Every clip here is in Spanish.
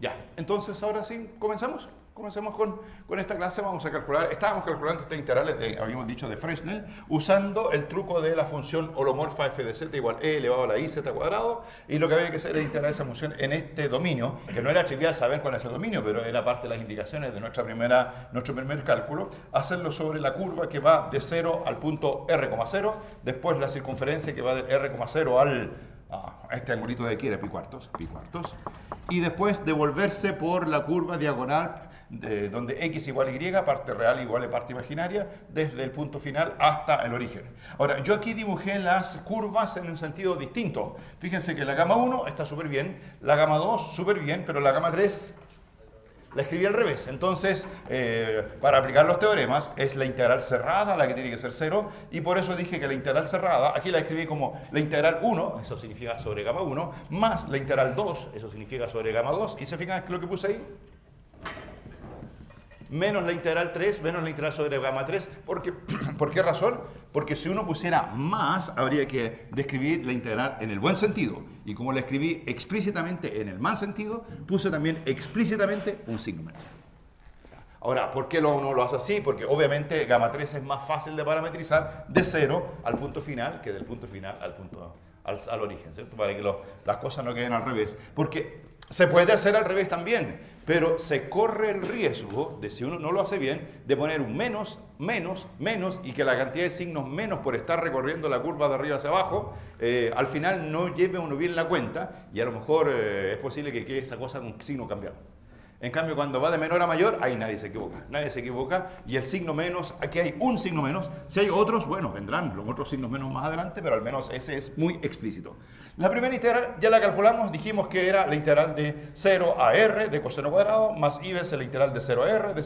Ya, entonces ahora sí, comenzamos. Comencemos con esta clase. Vamos a calcular, estábamos calculando estas integrales, habíamos dicho, de Fresnel, usando el truco de la función holomorfa f de z igual e elevado a la i z cuadrado, y lo que había que hacer era integrar esa función en este dominio, que no era trivial saber cuál es el dominio, pero era parte de las indicaciones de nuestro primer cálculo, hacerlo sobre la curva que va de 0 al punto r,0, después la circunferencia que va de r,0 al este angulito de aquí era pi cuartos, y después devolverse por la curva diagonal donde x igual a y, parte real igual a parte imaginaria, desde el punto final hasta el origen. Ahora, yo aquí dibujé las curvas en un sentido distinto. Fíjense que la gama 1 está súper bien, la gama 2 súper bien, pero la gama 3 la escribí al revés. Entonces, para aplicar los teoremas, es la integral cerrada la que tiene que ser 0, y por eso dije que la integral cerrada, aquí la escribí como la integral 1, eso significa sobre gamma 1, más la integral 2, eso significa sobre gamma 2, y se fijan lo que puse ahí, menos la integral 3, menos la integral sobre gamma 3. ¿Por qué razón? Porque si uno pusiera más, habría que describir la integral en el buen sentido. Y como la escribí explícitamente en el mal sentido, puse también explícitamente un signo menos. Ahora, ¿por qué uno lo hace así? Porque obviamente gamma 3 es más fácil de parametrizar de 0 al punto final que del punto final al origen, ¿cierto? Para que las cosas no queden al revés. Porque se puede hacer al revés también, pero se corre el riesgo de, si uno no lo hace bien, de poner un menos, y que la cantidad de signos menos por estar recorriendo la curva de arriba hacia abajo, al final no lleve uno bien la cuenta, y a lo mejor es posible que quede esa cosa con signo cambiado. En cambio, cuando va de menor a mayor, ahí nadie se equivoca, y el signo menos, aquí hay un signo menos. Si hay otros, bueno, vendrán los otros signos menos más adelante, pero al menos ese es muy explícito. La primera integral ya la calculamos, dijimos que era la integral de 0 a r de coseno cuadrado, más i veces la integral de 0 a r de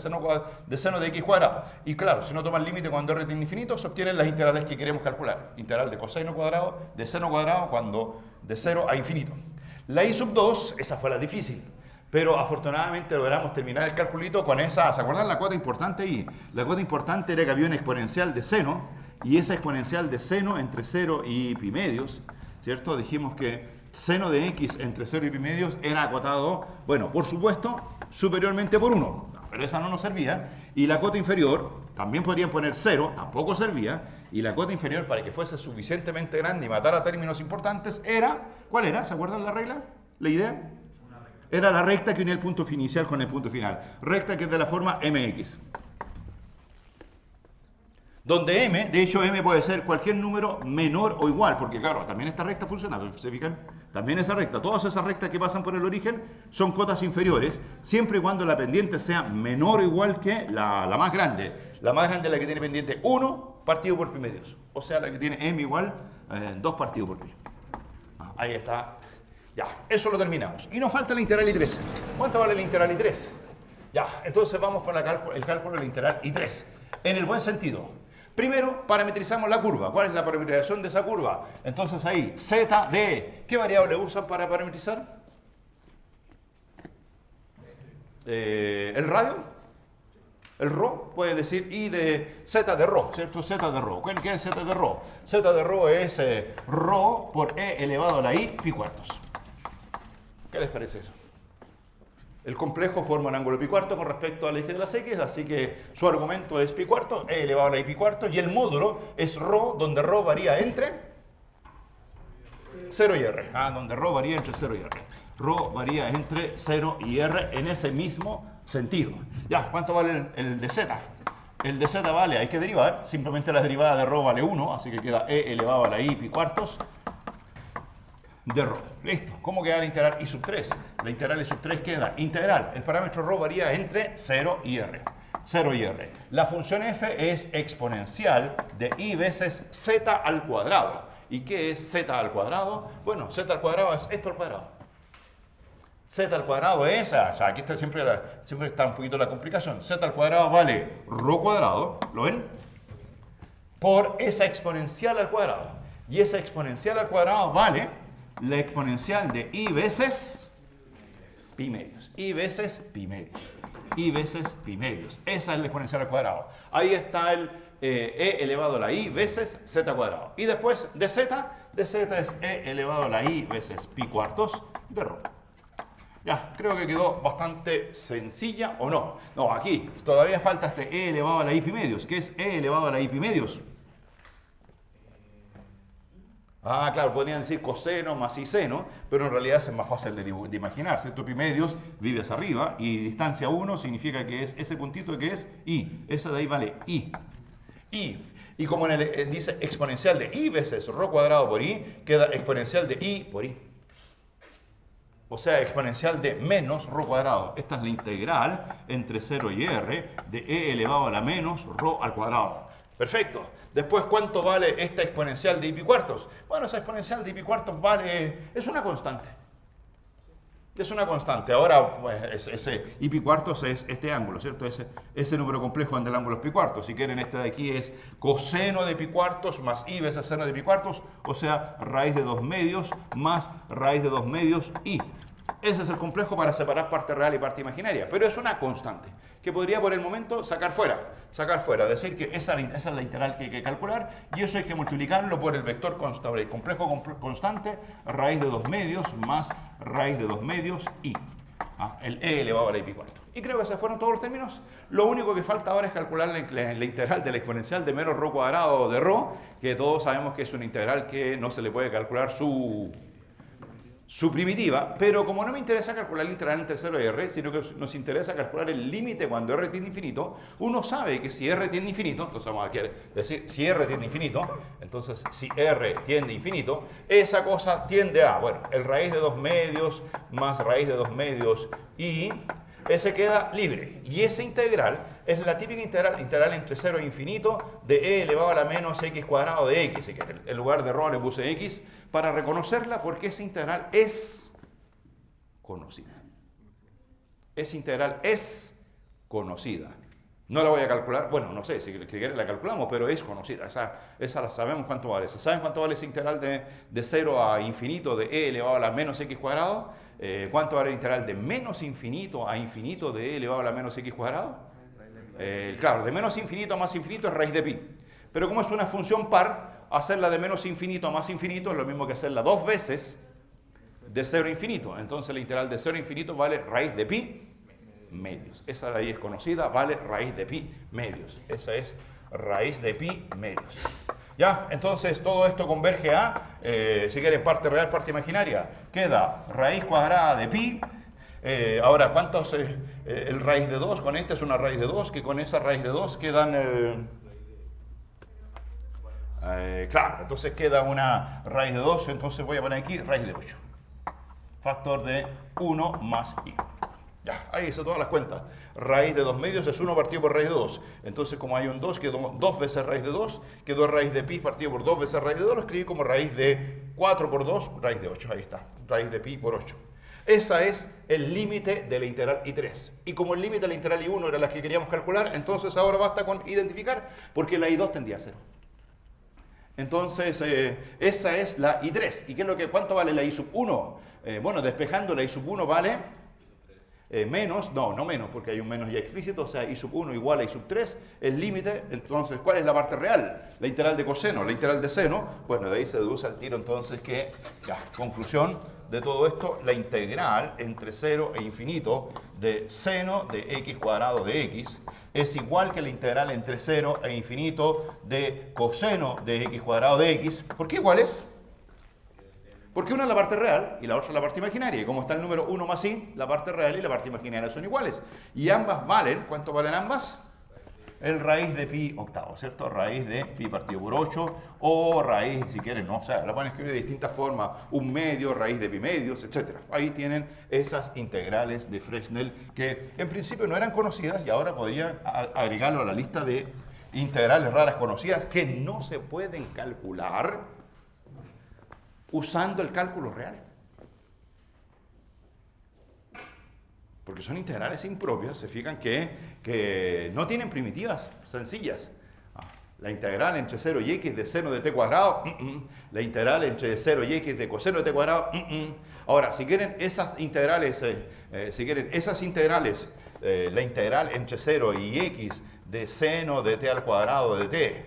seno de x cuadrado. Y claro, si uno toma el límite cuando r tiende a infinito, se obtienen las integrales que queremos calcular. Integral de coseno cuadrado, de seno cuadrado, cuando de 0 a infinito. La i sub 2, esa fue la difícil. Pero afortunadamente logramos terminar el calculito con esa. ¿Se acuerdan la cuota importante ahí? La cuota importante era que había una exponencial de seno, y esa exponencial de seno entre 0 y pi medios, ¿cierto? Dijimos que seno de x entre 0 y pi medios era acotado, bueno, por supuesto, superiormente por 1, pero esa no nos servía. Y la cota inferior, también podrían poner 0, tampoco servía. Y la cota inferior, para que fuese suficientemente grande y matara términos importantes, era, ¿cuál era? ¿Se acuerdan la regla? ¿La idea? Era la recta que unía el punto inicial con el punto final. Recta que es de la forma mx. Donde m, de hecho m puede ser cualquier número menor o igual, porque claro, también esta recta funciona, ¿se fijan? También esa recta, todas esas rectas que pasan por el origen son cotas inferiores, siempre y cuando la pendiente sea menor o igual que la más grande. La más grande es la que tiene pendiente 1 partido por pi medios, o sea, la que tiene m igual 2 partido por pi. Ahí está. Ya, eso lo terminamos. Y nos falta la integral I3. ¿Cuánto vale la integral I3? Ya, entonces vamos con el cálculo de la integral I3. En el buen sentido. Primero, parametrizamos la curva. ¿Cuál es la parametrización de esa curva? Entonces ahí, z de... ¿Qué variable usan para parametrizar? ¿El radio? El ρ, puede decir i de z de ρ, ¿cierto? Z de ρ. ¿Qué es z de ρ? Z de ρ es ρ por e elevado a la i pi cuartos. ¿Qué les parece eso? El complejo forma un ángulo pi cuarto con respecto al eje de las x, así que su argumento es pi cuarto, e elevado a la i pi cuarto, y el módulo es ρ, donde ρ varía entre 0 y r. Donde ρ varía entre 0 y r. Ρ varía entre 0 y r en ese mismo sentido. Ya, ¿cuánto vale el de z? El de z vale, hay que derivar, simplemente la derivada de ρ vale 1, así que queda e elevado a la i pi cuartos de ρ. Listo. ¿Cómo queda la integral i sub 3? La integral i sub 3 queda integral. El parámetro ρ varía entre 0 y r. 0 y r. La función f es exponencial de i veces z al cuadrado. ¿Y qué es z al cuadrado? Bueno, z al cuadrado es esto al cuadrado. Z al cuadrado es, o sea, aquí está siempre está un poquito la complicación. Z al cuadrado vale ρ cuadrado, ¿lo ven? Por esa exponencial al cuadrado. Y esa exponencial al cuadrado vale la exponencial de i veces pi medios. I veces pi medios. I veces pi medios. Esa es la exponencial al cuadrado. Ahí está el e elevado a la i veces z cuadrado. Y después de z es e elevado a la i veces pi cuartos de ρ. Ya, creo que quedó bastante sencilla, ¿o no? No, aquí todavía falta este e elevado a la i pi medios. ¿Qué es e elevado a la i pi medios? Ah, claro, podrían decir coseno más i seno, pero en realidad es más fácil de imaginar, ¿cierto? Pi medios vive hacia arriba y distancia 1 significa que es ese puntito que es i. Esa de ahí vale i. Y como en el, dice exponencial de i veces rho cuadrado por i, queda exponencial de i por i. O sea, exponencial de menos rho cuadrado. Esta es la integral entre 0 y r de e elevado a la menos rho al cuadrado. Perfecto. Después, ¿cuánto vale esta exponencial de i pi cuartos? Bueno, esa exponencial de i pi cuartos vale... es una constante. Es una constante. Ahora, pues, ese i pi cuartos es este ángulo, ¿cierto? Ese número complejo donde el ángulo es pi cuartos. Si quieren, este de aquí es coseno de pi cuartos más i veces seno de pi cuartos, o sea, raíz de 2 medios más raíz de 2 medios i. Ese es el complejo para separar parte real y parte imaginaria, pero es una constante que podría por el momento sacar fuera, decir que esa es la integral que hay que calcular y eso hay que multiplicarlo por el vector constante, el complejo constante, raíz de 2 medios más raíz de 2 medios i, el e elevado a la i pi cuarto. Y creo que esos fueron todos los términos. Lo único que falta ahora es calcular la integral de la exponencial de menos rho cuadrado de rho, que todos sabemos que es una integral que no se le puede calcular su primitiva, pero como no me interesa calcular la integral entre 0 y r, sino que nos interesa calcular el límite cuando r tiende a infinito, uno sabe que si r tiende a infinito, entonces vamos a decir, si r tiende a infinito, entonces si r tiende a infinito, esa cosa tiende a, bueno, el raíz de 2 medios más raíz de 2 medios y ese queda libre. Y esa integral es la típica integral entre 0 e infinito de e elevado a la menos x cuadrado de x. Así que en lugar de rho le puse x para reconocerla porque esa integral es conocida. Esa integral es conocida. No la voy a calcular, bueno, no sé, si quieren la calculamos, pero es conocida. Esa la sabemos cuánto vale. ¿Saben cuánto vale esa integral de 0 a infinito de e elevado a la menos x cuadrado? ¿Cuánto vale la integral de menos infinito a infinito de e elevado a la menos x cuadrado? Claro, de menos infinito a más infinito es raíz de pi. Pero como es una función par, hacerla de menos infinito a más infinito es lo mismo que hacerla 2 veces de 0 a infinito. Entonces la integral de 0 a infinito vale raíz de pi medios. Esa de ahí es conocida, vale raíz de pi medios. Esa es raíz de pi medios. Ya, entonces todo esto converge a, si quieren, parte real, parte imaginaria. Queda raíz cuadrada de pi. Ahora, ¿cuántos? El raíz de 2, con esta es una raíz de 2, que con esa raíz de 2 quedan... claro, entonces queda una raíz de 2, entonces voy a poner aquí raíz de 8. Factor de 1 más i. Ya, ahí hice todas las cuentas. Raíz de 2 medios es 1 partido por raíz de 2. Entonces, como hay un 2, quedó 2 veces raíz de 2, quedó raíz de pi partido por 2 veces raíz de 2, lo escribí como raíz de 4 por 2, raíz de 8. Ahí está, raíz de pi por 8. Ese es el límite de la integral I3. Y como el límite de la integral I1 era la que queríamos calcular, entonces ahora basta con identificar, porque la I2 tendía a 0. Entonces, esa es la I3. ¿Y qué es lo que, cuánto vale la I sub 1? Bueno, despejando, la I sub 1 vale menos, no menos, porque hay un menos ya explícito, o sea, I sub 1 igual a I sub 3, el límite. Entonces, ¿cuál es la parte real? La integral de coseno, la integral de seno. Bueno, de ahí se deduce al tiro entonces que, ya, conclusión de todo esto, la integral entre 0 e infinito de seno de x cuadrado de x es igual que la integral entre 0 e infinito de coseno de x cuadrado de x. ¿Por qué iguales? Porque una es la parte real y la otra es la parte imaginaria. Y como está el número 1 más i, la parte real y la parte imaginaria son iguales. Y ambas valen, ¿cuánto valen ambas? El raíz de pi octavo, ¿cierto? Raíz de pi partido por 8 o raíz, si quieren, ¿no? O sea, la pueden escribir de distintas formas, un medio, raíz de pi medios, etc. Ahí tienen esas integrales de Fresnel que en principio no eran conocidas y ahora podrían agregarlo a la lista de integrales raras conocidas que no se pueden calcular usando el cálculo real. Porque son integrales impropias, se fijan que no tienen primitivas sencillas. La integral entre 0 y x de seno de t cuadrado, la integral entre 0 y x de coseno de t cuadrado. Ahora, si quieren esas integrales, la integral entre 0 y x de seno de t al cuadrado de t,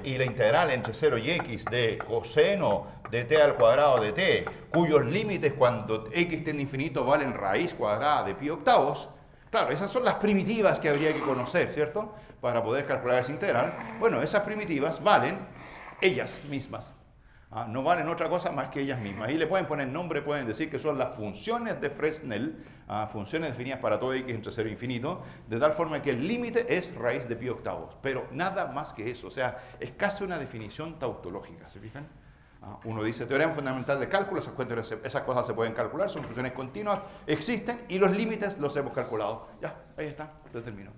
y la integral entre 0 y x de coseno de t al cuadrado de t, cuyos límites cuando x tiende a infinito valen raíz cuadrada de pi octavos. Claro, esas son las primitivas que habría que conocer, ¿cierto? Para poder calcular esa integral. Bueno, esas primitivas valen ellas mismas. No valen otra cosa más que ellas mismas. Ahí le pueden poner nombre, pueden decir que son las funciones de Fresnel, funciones definidas para todo x entre 0 e infinito, de tal forma que el límite es raíz de pi octavos. Pero nada más que eso. O sea, es casi una definición tautológica, ¿se fijan? Uno dice teorema fundamental de cálculo, esas cosas se pueden calcular, son funciones continuas, existen y los límites los hemos calculado. Ya, ahí está, determinó.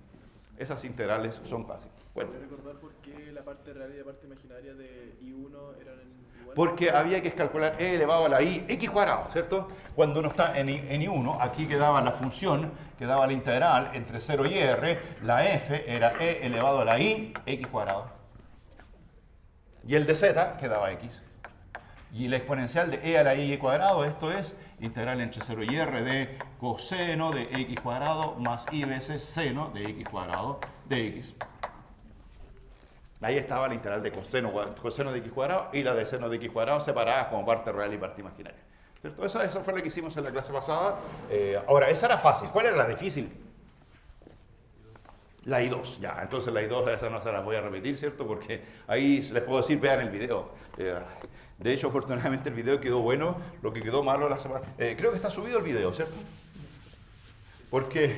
Esas integrales son fáciles. ¿Puedes recordar por qué la parte real y la parte imaginaria de I1 eran iguales? Porque había que calcular e elevado a la i x cuadrado, ¿cierto? Cuando uno está en I1, aquí quedaba la función, quedaba la integral entre 0 y r, la f era e elevado a la i x cuadrado. Y el de z quedaba x. Y la exponencial de e a la i cuadrado, esto es integral entre 0 y r de coseno de x cuadrado más i veces seno de x cuadrado de x. Ahí estaba la integral de coseno de x cuadrado y la de seno de x cuadrado separadas como parte real y parte imaginaria. ¿Cierto? Eso fue lo que hicimos en la clase pasada. Ahora, esa era fácil. ¿Cuál era la difícil? La I2, ya. Entonces la I2, esa no se la voy a repetir, ¿cierto? Porque ahí les puedo decir, vean el video. De hecho, afortunadamente el video quedó bueno. Lo que quedó malo la semana... creo que está subido el video, ¿cierto? Porque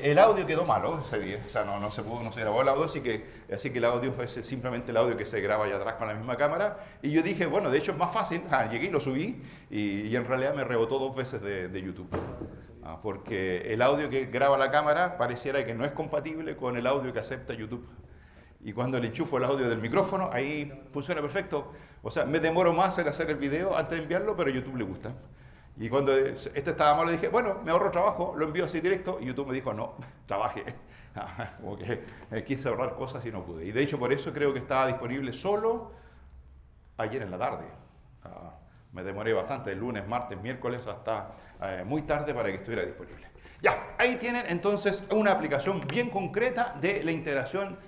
el audio quedó malo ese día. O sea, no se grabó el audio, así que el audio es simplemente el audio que se graba allá atrás con la misma cámara. Y yo dije, bueno, de hecho es más fácil. Llegué y lo subí y en realidad me rebotó 2 veces de YouTube. Porque el audio que graba la cámara pareciera que no es compatible con el audio que acepta YouTube. Y cuando le enchufo el audio del micrófono, ahí funciona perfecto. O sea, me demoro más en hacer el video antes de enviarlo, pero a YouTube le gusta. Y cuando este estaba malo, dije, bueno, me ahorro trabajo, lo envío así directo. Y YouTube me dijo, no, trabaje. Como que quise ahorrar cosas y no pude. Y de hecho, por eso creo que estaba disponible solo ayer en la tarde. Me demoré bastante, el lunes, martes, miércoles, hasta muy tarde para que estuviera disponible. Ya, ahí tienen entonces una aplicación bien concreta de la integración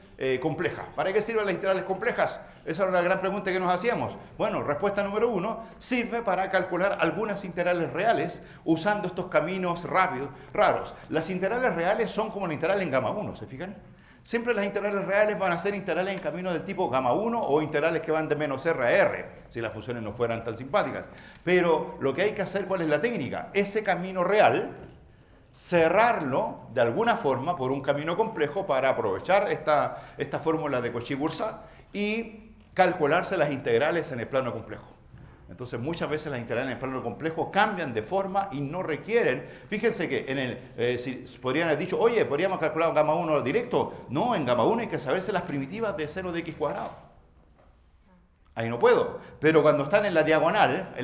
compleja. ¿Para qué sirven las integrales complejas? Esa era una gran pregunta que nos hacíamos. Bueno, respuesta número 1, sirve para calcular algunas integrales reales usando estos caminos raros. Las integrales reales son como la integral en gamma 1, ¿se fijan? Siempre las integrales reales van a ser integrales en camino del tipo gamma 1 o integrales que van de menos r a r, si las funciones no fueran tan simpáticas. Pero lo que hay que hacer, ¿cuál es la técnica? Ese camino real, cerrarlo de alguna forma por un camino complejo para aprovechar esta fórmula de Cauchy-Boursin y calcularse las integrales en el plano complejo. Entonces muchas veces las integrales en el plano complejo cambian de forma y no requieren. Fíjense que si podrían haber dicho, oye, podríamos calcular un gamma 1 directo. No, en gamma 1 hay que saberse las primitivas de seno de x cuadrado. Ahí no puedo. Pero cuando están en la diagonal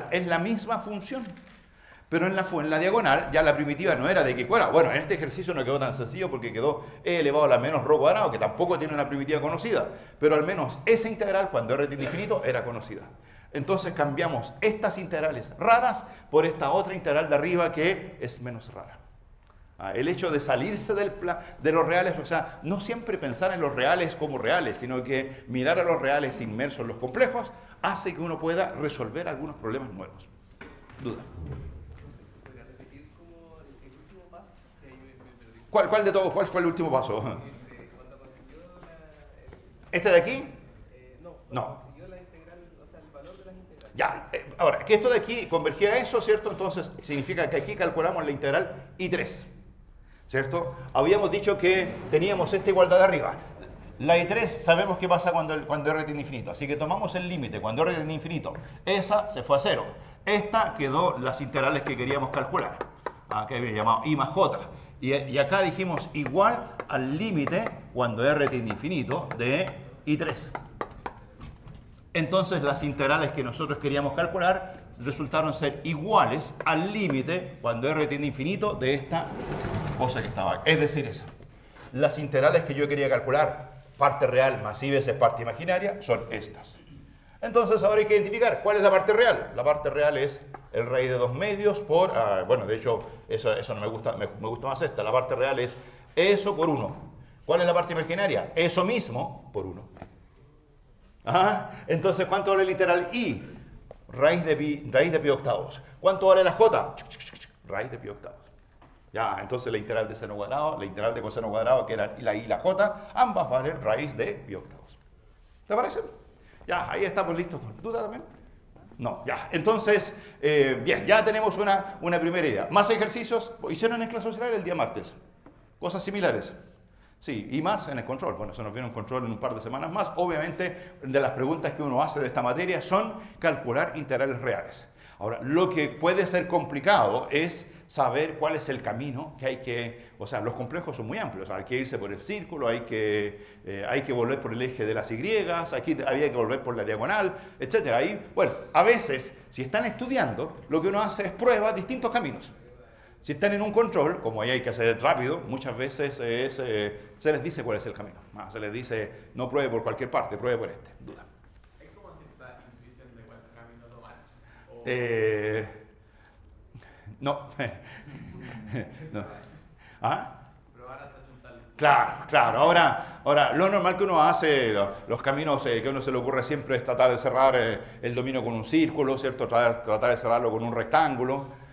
es la misma función. Pero en la diagonal ya la primitiva no era de x cuadrado. Bueno, en este ejercicio no quedó tan sencillo porque quedó e elevado a la menos rho cuadrado, que tampoco tiene una primitiva conocida. Pero al menos esa integral, cuando r tiende a infinito, era conocida. Entonces cambiamos estas integrales raras por esta otra integral de arriba que es menos rara. El hecho de salirse de los reales, o sea, no siempre pensar en los reales como reales, sino que mirar a los reales inmersos en los complejos, hace que uno pueda resolver algunos problemas nuevos. Duda. ¿Podrías repetir como el último paso? ¿Cuál de todos? ¿Cuál fue el último paso? Cuando consiguió ¿Este de aquí? No. Ya, ahora, que esto de aquí convergía a eso, ¿cierto? Entonces significa que aquí calculamos la integral I3, ¿cierto? Habíamos dicho que teníamos esta igualdad de arriba. La I3 sabemos qué pasa cuando R tiende a infinito, así que tomamos el límite cuando R tiende a infinito. Esa se fue a 0. Esta quedó las integrales que queríamos calcular, que había llamado I más J. Y acá dijimos igual al límite cuando R tiende a infinito de I3. Entonces las integrales que nosotros queríamos calcular resultaron ser iguales al límite cuando r tiende a infinito de esta cosa que estaba aquí. Es decir, esa. Las integrales que yo quería calcular, parte real más i veces parte imaginaria, son estas. Entonces ahora hay que identificar cuál es la parte real. La parte real es el raíz de 2 medios por... bueno, de hecho, eso no me gusta, me gusta más esta. La parte real es eso por 1. ¿Cuál es la parte imaginaria? Eso mismo por 1. Ajá. Entonces, ¿cuánto vale el literal I? Raíz de pi octavos. ¿Cuánto vale la J? Raíz de pi octavos. Ya, entonces la integral de seno cuadrado, la integral de coseno cuadrado, que era la I y la J, ambas valen raíz de pi octavos. ¿Te parece? Ya, ahí estamos listos. ¿Duda también? No, ya. Entonces, bien, ya tenemos una primera idea. ¿Más ejercicios? Hicieron en clase auxiliar el día martes. Cosas similares. Sí, y más en el control. Bueno, se nos viene un control en un par de semanas más. Obviamente, de las preguntas que uno hace de esta materia son calcular integrales reales. Ahora, lo que puede ser complicado es saber cuál es el camino que hay que... O sea, los complejos son muy amplios. Hay que irse por el círculo, hay que volver por el eje de las Y, aquí había que volver por la diagonal, etc. Ahí, bueno, a veces, si están estudiando, lo que uno hace es prueba distintos caminos. Si están en un control, como ahí hay que hacer rápido, muchas veces se les dice cuál es el camino. Se les dice, no pruebe por cualquier parte, pruebe por este. Duda. ¿Es como cierta intuición de cuál camino tomar? No. No. ¿Ah? Probar hasta juntarlo. Claro. Ahora, lo normal que uno hace, los caminos que a uno se le ocurre siempre es tratar de cerrar el dominio con un círculo, ¿cierto? Tratar de cerrarlo con un rectángulo.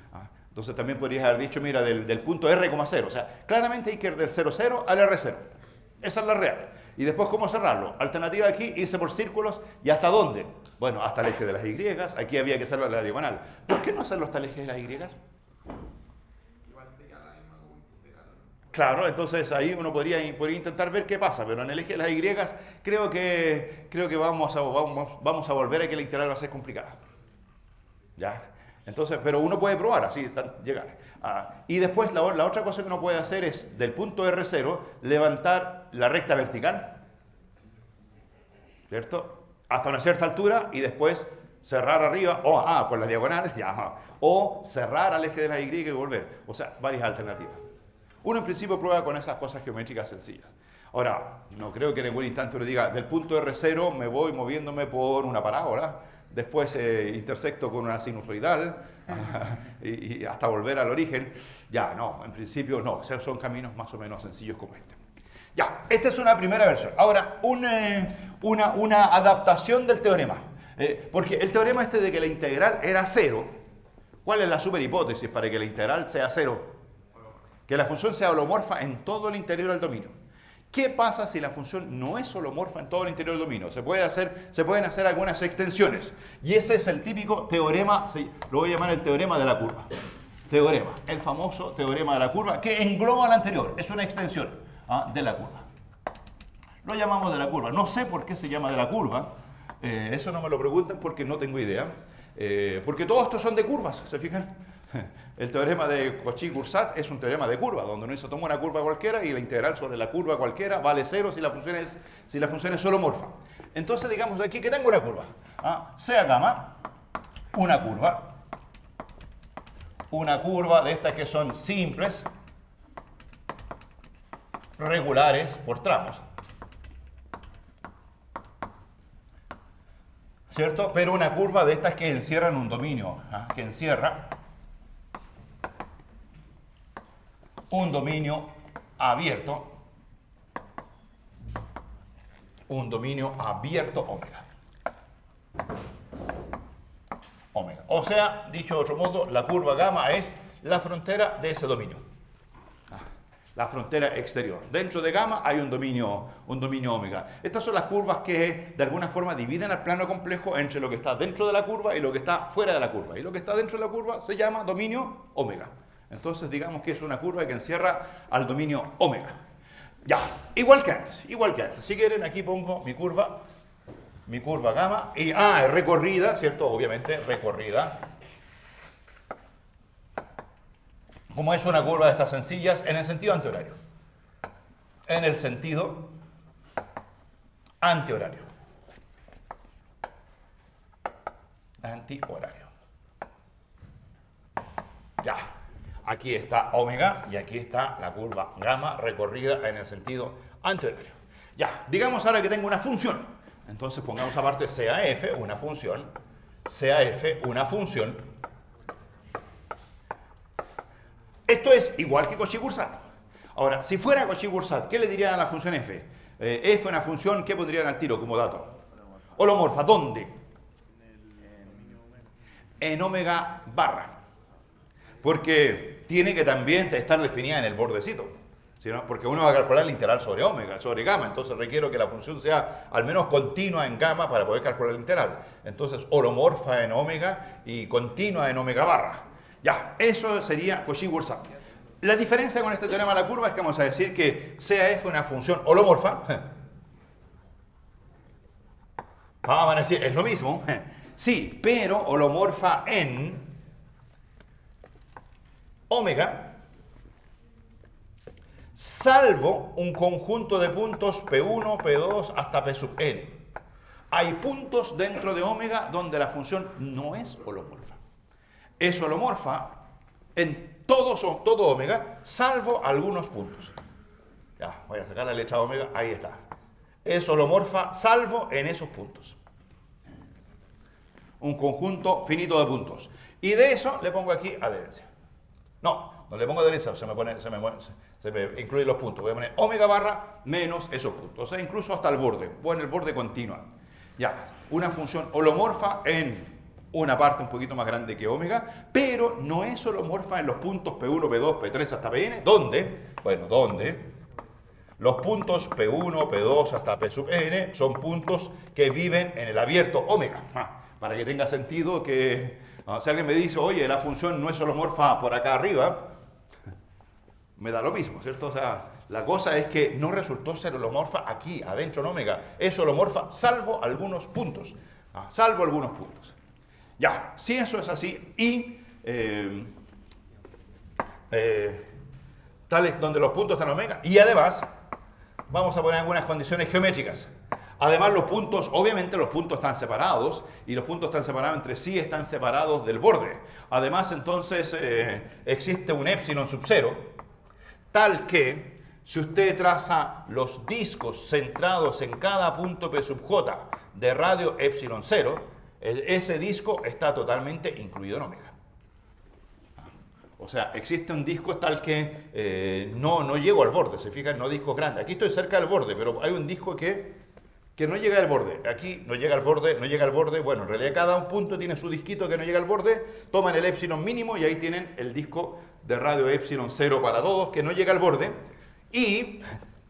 Entonces también podrías haber dicho, mira, del punto R,0. O sea, claramente hay que ir del 0,0 al R0. Esa es la real. Y después, ¿cómo cerrarlo? Alternativa aquí, irse por círculos. ¿Y hasta dónde? Bueno, hasta el eje de las Y. Aquí había que hacerlo a la diagonal. ¿Por qué no hacerlo hasta el eje de las Y? Igual sería la misma como integral. Claro, entonces ahí uno podría intentar ver qué pasa, pero en el eje de las Y creo que vamos a volver a que la integral va a ser complicada. ¿Ya? Entonces, pero uno puede probar así, llegar. Y después la otra cosa que uno puede hacer es, del punto R0, levantar la recta vertical, ¿cierto? Hasta una cierta altura y después cerrar arriba, con la diagonal, o cerrar al eje de la Y y volver. O sea, varias alternativas. Uno en principio prueba con esas cosas geométricas sencillas. Ahora, no creo que en ningún instante uno diga, del punto R0 me voy moviéndome por una parábola, después intersecto con una sinusoidal y hasta volver al origen. Ya, no, en principio no, son caminos más o menos sencillos como este. Ya, esta es una primera versión. Ahora, una adaptación del teorema. Porque el teorema este de que la integral era cero, ¿cuál es la superhipótesis para que la integral sea cero? Que la función sea holomorfa en todo el interior del dominio. ¿Qué pasa si la función no es holomorfa en todo el interior del dominio? Se pueden hacer algunas extensiones. Y ese es el típico teorema, lo voy a llamar el teorema de la curva. Teorema, el famoso teorema de la curva, que engloba al anterior, es una extensión de la curva. Lo llamamos de la curva. No sé por qué se llama de la curva, eso no me lo preguntan porque no tengo idea. Porque todos estos son de curvas, ¿se fijan? El teorema de Cauchy-Goursat es un teorema de curva, donde uno toma una curva cualquiera y la integral sobre la curva cualquiera vale cero si la función es holomorfa. Entonces digamos aquí que tengo una curva, sea gamma, una curva de estas que son simples, regulares por tramos, ¿cierto? Pero una curva de estas que encierran un dominio, que encierra un dominio abierto omega. O sea, dicho de otro modo, la curva gamma es la frontera de ese dominio. La frontera exterior. Dentro de gamma hay un dominio omega. Estas son las curvas que de alguna forma dividen el plano complejo entre lo que está dentro de la curva y lo que está fuera de la curva. Y lo que está dentro de la curva se llama dominio omega. Entonces digamos que es una curva que encierra al dominio omega. Ya, igual que antes. Si quieren, aquí pongo mi curva gamma. Y es recorrida, ¿cierto? Obviamente, recorrida. Como es una curva de estas sencillas, en el sentido antihorario. En el sentido antihorario. Ya. Aquí está omega y aquí está la curva gamma recorrida en el sentido antihorario. Ya, digamos ahora que tengo una función. Entonces pongamos aparte CAF, una función. Esto es igual que Cauchy-Goursat. Ahora, si fuera Cauchy-Goursat, ¿qué le dirían a la función f? F, una función, ¿qué pondrían al tiro como dato? Holomorfa, ¿dónde? En En omega barra. Porque tiene que también estar definida en el bordecito. ¿Sí, no? Porque uno va a calcular el integral sobre omega, sobre gamma. Entonces requiero que la función sea al menos continua en gamma para poder calcular el integral. Entonces holomorfa en omega y continua en omega barra. Ya, eso sería Cauchy-Boursat. La diferencia con este teorema de la curva es que vamos a decir que sea f una función holomorfa. Vamos a decir, es lo mismo. Sí, pero holomorfa en omega, salvo un conjunto de puntos P1, P2 hasta P sub n. Hay puntos dentro de omega donde la función no es holomorfa. Es holomorfa en todo omega, salvo algunos puntos. Ya, voy a sacar la letra omega, ahí está. Es holomorfa salvo en esos puntos. Un conjunto finito de puntos. Y de eso le pongo aquí adherencia. No le pongo adherencia, se me incluyen los puntos. Voy a poner omega barra menos esos puntos. O sea, incluso hasta el borde. Bueno, el borde continua. Ya, una función holomorfa en una parte un poquito más grande que omega, pero no es holomorfa en los puntos P1, P2, P3 hasta Pn. ¿Dónde? Bueno, ¿dónde? Los puntos P1, P2 hasta P sub n son puntos que viven en el abierto omega. Para que tenga sentido que si alguien me dice, oye, la función no es holomorfa por acá arriba, me da lo mismo, ¿cierto? O sea, la cosa es que no resultó ser holomorfa aquí, adentro en omega. Es holomorfa salvo algunos puntos. Salvo algunos puntos. Ya, si eso es así, y tales donde los puntos están en omega, y además vamos a poner algunas condiciones geométricas. Además, los puntos, obviamente los puntos están separados, y los puntos están separados entre sí, están separados del borde. Además, entonces, existe un épsilon sub 0, tal que, si usted traza los discos centrados en cada punto P sub j de radio épsilon 0, ese disco está totalmente incluido en omega. O sea, existe un disco tal que no llego al borde, se fijan, no discos grandes. Aquí estoy cerca del borde, pero hay un disco que no llega al borde. Aquí no llega al borde, no llega al borde. Bueno, en realidad cada un punto tiene su disquito que no llega al borde. Toman el épsilon mínimo y ahí tienen el disco de radio épsilon 0 para todos que no llega al borde. Y,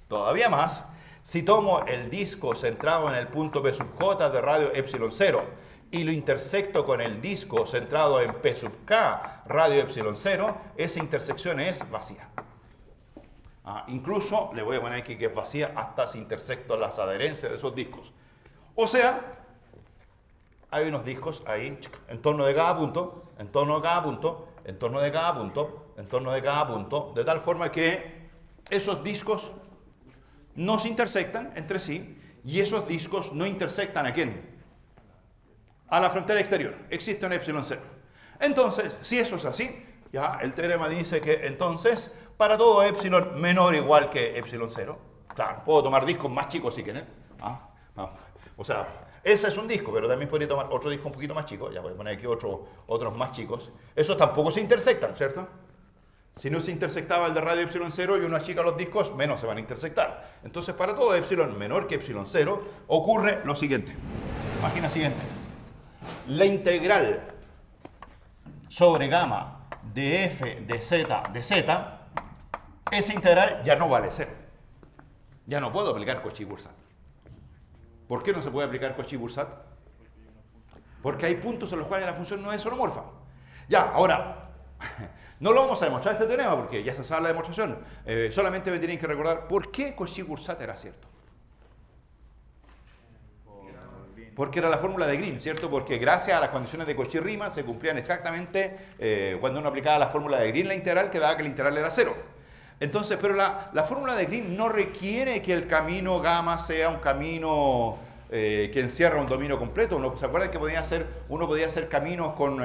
todavía más, si tomo el disco centrado en el punto P sub j de radio épsilon 0 y lo intersecto con el disco centrado en P sub k radio épsilon 0, esa intersección es vacía. Incluso le voy a poner aquí que es vacía hasta si intersecto las adherencias de esos discos. O sea, hay unos discos ahí en torno de cada punto, en torno de cada punto, en torno de cada punto, en torno de cada punto, de tal forma que esos discos no se intersectan entre sí y esos discos no intersectan ¿a quién? A la frontera exterior. Existe un épsilon 0. Entonces, si eso es así, ya el teorema dice que entonces para todo épsilon menor o igual que épsilon 0, claro, puedo tomar discos más chicos si quieren. O sea, ese es un disco, pero también podría tomar otro disco un poquito más chico. Ya voy a poner aquí otros más chicos. Esos tampoco se intersectan, ¿cierto? Si no se intersectaba el de radio epsilon 0 y uno achica los discos, menos se van a intersectar. Entonces, para todo epsilon menor que epsilon 0, ocurre lo siguiente. Página siguiente. La integral sobre gamma de f de z, esa integral ya no vale 0. Ya no puedo aplicar Cauchy-Boursat. ¿Por qué no se puede aplicar Cauchy-Boursat? Porque hay puntos en los cuales la función no es holomorfa. Ya, ahora, no lo vamos a demostrar este teorema porque ya se sabe la demostración. Solamente me tienen que recordar por qué Cauchy-Boursat era cierto. Porque era la fórmula de Green, ¿cierto? Porque gracias a las condiciones de Cauchy-Riemann se cumplían exactamente cuando uno aplicaba la fórmula de Green, la integral, quedaba que la integral era 0. Entonces, pero la fórmula de Green no requiere que el camino gamma sea un camino que encierra un dominio completo. ¿Se acuerdan que uno podía hacer caminos con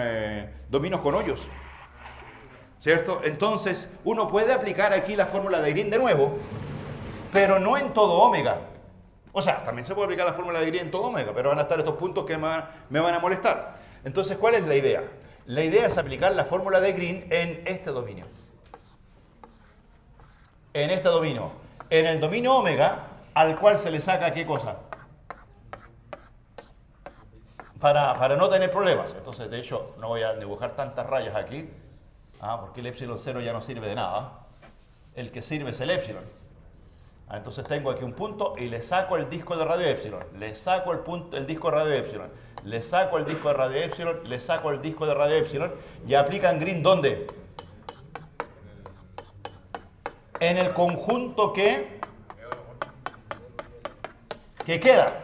dominios con hoyos? ¿Cierto? Entonces, uno puede aplicar aquí la fórmula de Green de nuevo, pero no en todo omega. O sea, también se puede aplicar la fórmula de Green en todo omega, pero van a estar estos puntos que me van a molestar. Entonces, ¿cuál es la idea? La idea es aplicar la fórmula de Green en este dominio. En este dominio. En el dominio omega, al cual se le saca ¿qué cosa? para no tener problemas. Entonces, de hecho, no voy a dibujar tantas rayas aquí, porque el epsilon 0 ya no sirve de nada. El que sirve es el epsilon. Entonces tengo aquí un punto y le saco el disco de radio epsilon, le saco el disco de radio epsilon, le saco el disco de radio epsilon, le saco el disco de radio epsilon y aplican Green ¿dónde? En el conjunto que queda.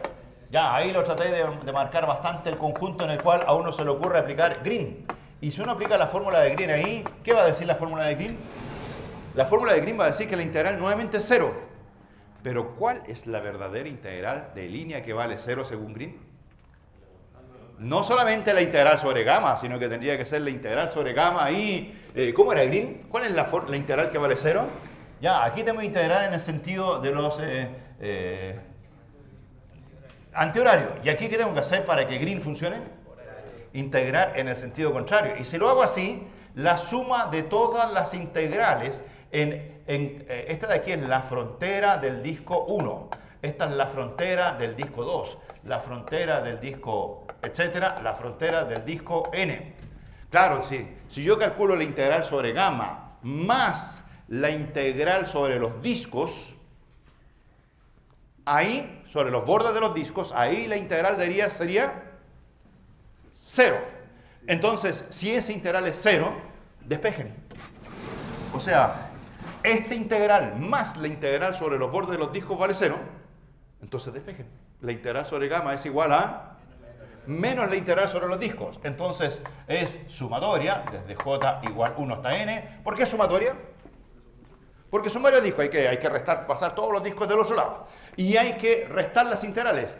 Ya, ahí lo traté de marcar bastante el conjunto en el cual a uno se le ocurre aplicar Green. Y si uno aplica la fórmula de Green ahí, ¿qué va a decir la fórmula de Green? La fórmula de Green va a decir que la integral nuevamente es 0. Pero ¿cuál es la verdadera integral de línea que vale 0 según Green? No solamente la integral sobre gamma, sino que tendría que ser la integral sobre gamma y... ¿cómo era Green? ¿Cuál es la integral que vale 0? Ya, aquí tengo que integrar en el sentido de los antihorarios. ¿Y aquí qué tengo que hacer para que Green funcione? Integrar en el sentido contrario. Y si lo hago así, la suma de todas las integrales esta de aquí es la frontera del disco 1, esta es la frontera del disco 2, la frontera del disco, etcétera, la frontera del disco N. Claro, si yo calculo la integral sobre gamma más la integral sobre los discos, ahí, sobre los bordes de los discos, ahí la integral sería 0. Entonces, si esa integral es 0, despejen. O sea, esta integral más la integral sobre los bordes de los discos vale 0, entonces despejen. La integral sobre gamma es igual a menos la integral sobre los discos. Entonces es sumatoria desde j igual 1 hasta n. ¿Por qué sumatoria? Porque son varios discos, hay que restar, pasar todos los discos del otro lado. Y hay que restar las integrales.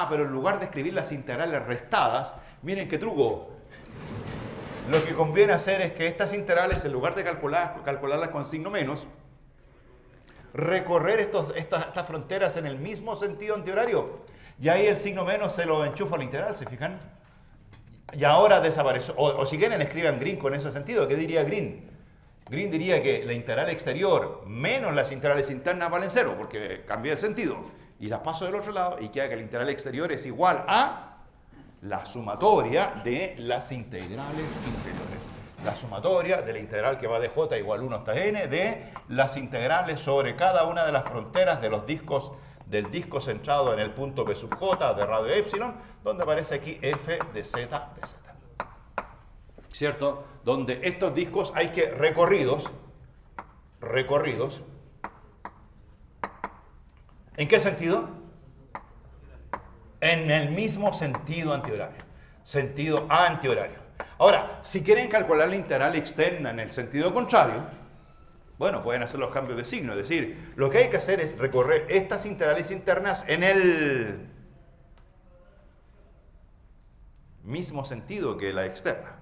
Pero en lugar de escribir las integrales restadas, miren qué truco. Lo que conviene hacer es que estas integrales, en lugar de calcularlas con signo menos, recorrer estas fronteras en el mismo sentido antihorario. Y ahí el signo menos se lo enchufa a la integral, ¿se fijan? Y ahora desapareció. O si quieren, escriban Green con ese sentido. ¿Qué diría Green? Green diría que la integral exterior menos las integrales internas valen 0, porque cambia el sentido. Y las paso del otro lado y queda que la integral exterior es igual a la sumatoria de las integrales inferiores. La sumatoria de la integral que va de j igual 1 hasta n de las integrales sobre cada una de las fronteras de los discos del disco centrado en el punto P sub j de radio epsilon, donde aparece aquí f de z de z. ¿Cierto? Donde estos discos hay que recorridos. ¿En qué sentido? En el mismo sentido antihorario. Sentido antihorario. Ahora, si quieren calcular la integral externa en el sentido contrario, bueno, pueden hacer los cambios de signo. Es decir, lo que hay que hacer es recorrer estas integrales internas en el mismo sentido que la externa.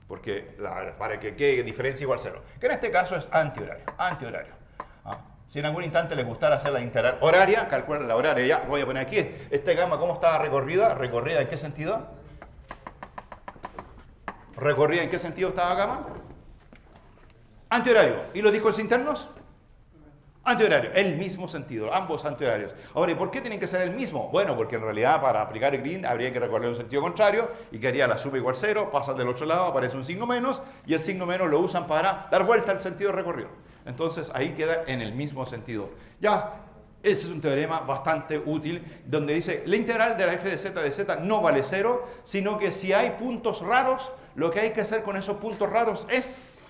Porque para que quede diferencia igual 0. Que en este caso es antihorario. Si en algún instante les gustara hacer la integral horaria, calculan la horaria. Ya, voy a poner aquí. Esta gamma, ¿cómo estaba recorrida? ¿Recorrida en qué sentido? ¿Recorrida en qué sentido estaba gamma? Antihorario. ¿Y los discos internos? Antihorario. El mismo sentido, ambos antihorarios. Ahora, ¿y por qué tienen que ser el mismo? Bueno, porque en realidad para aplicar Green habría que recorrer un sentido contrario y quedaría la suma igual 0, pasan del otro lado, aparece un signo menos y el signo menos lo usan para dar vuelta al sentido recorrido. Entonces ahí queda en el mismo sentido. Ya, ese es un teorema bastante útil donde dice la integral de la f de z no vale 0, sino que si hay puntos raros, lo que hay que hacer con esos puntos raros es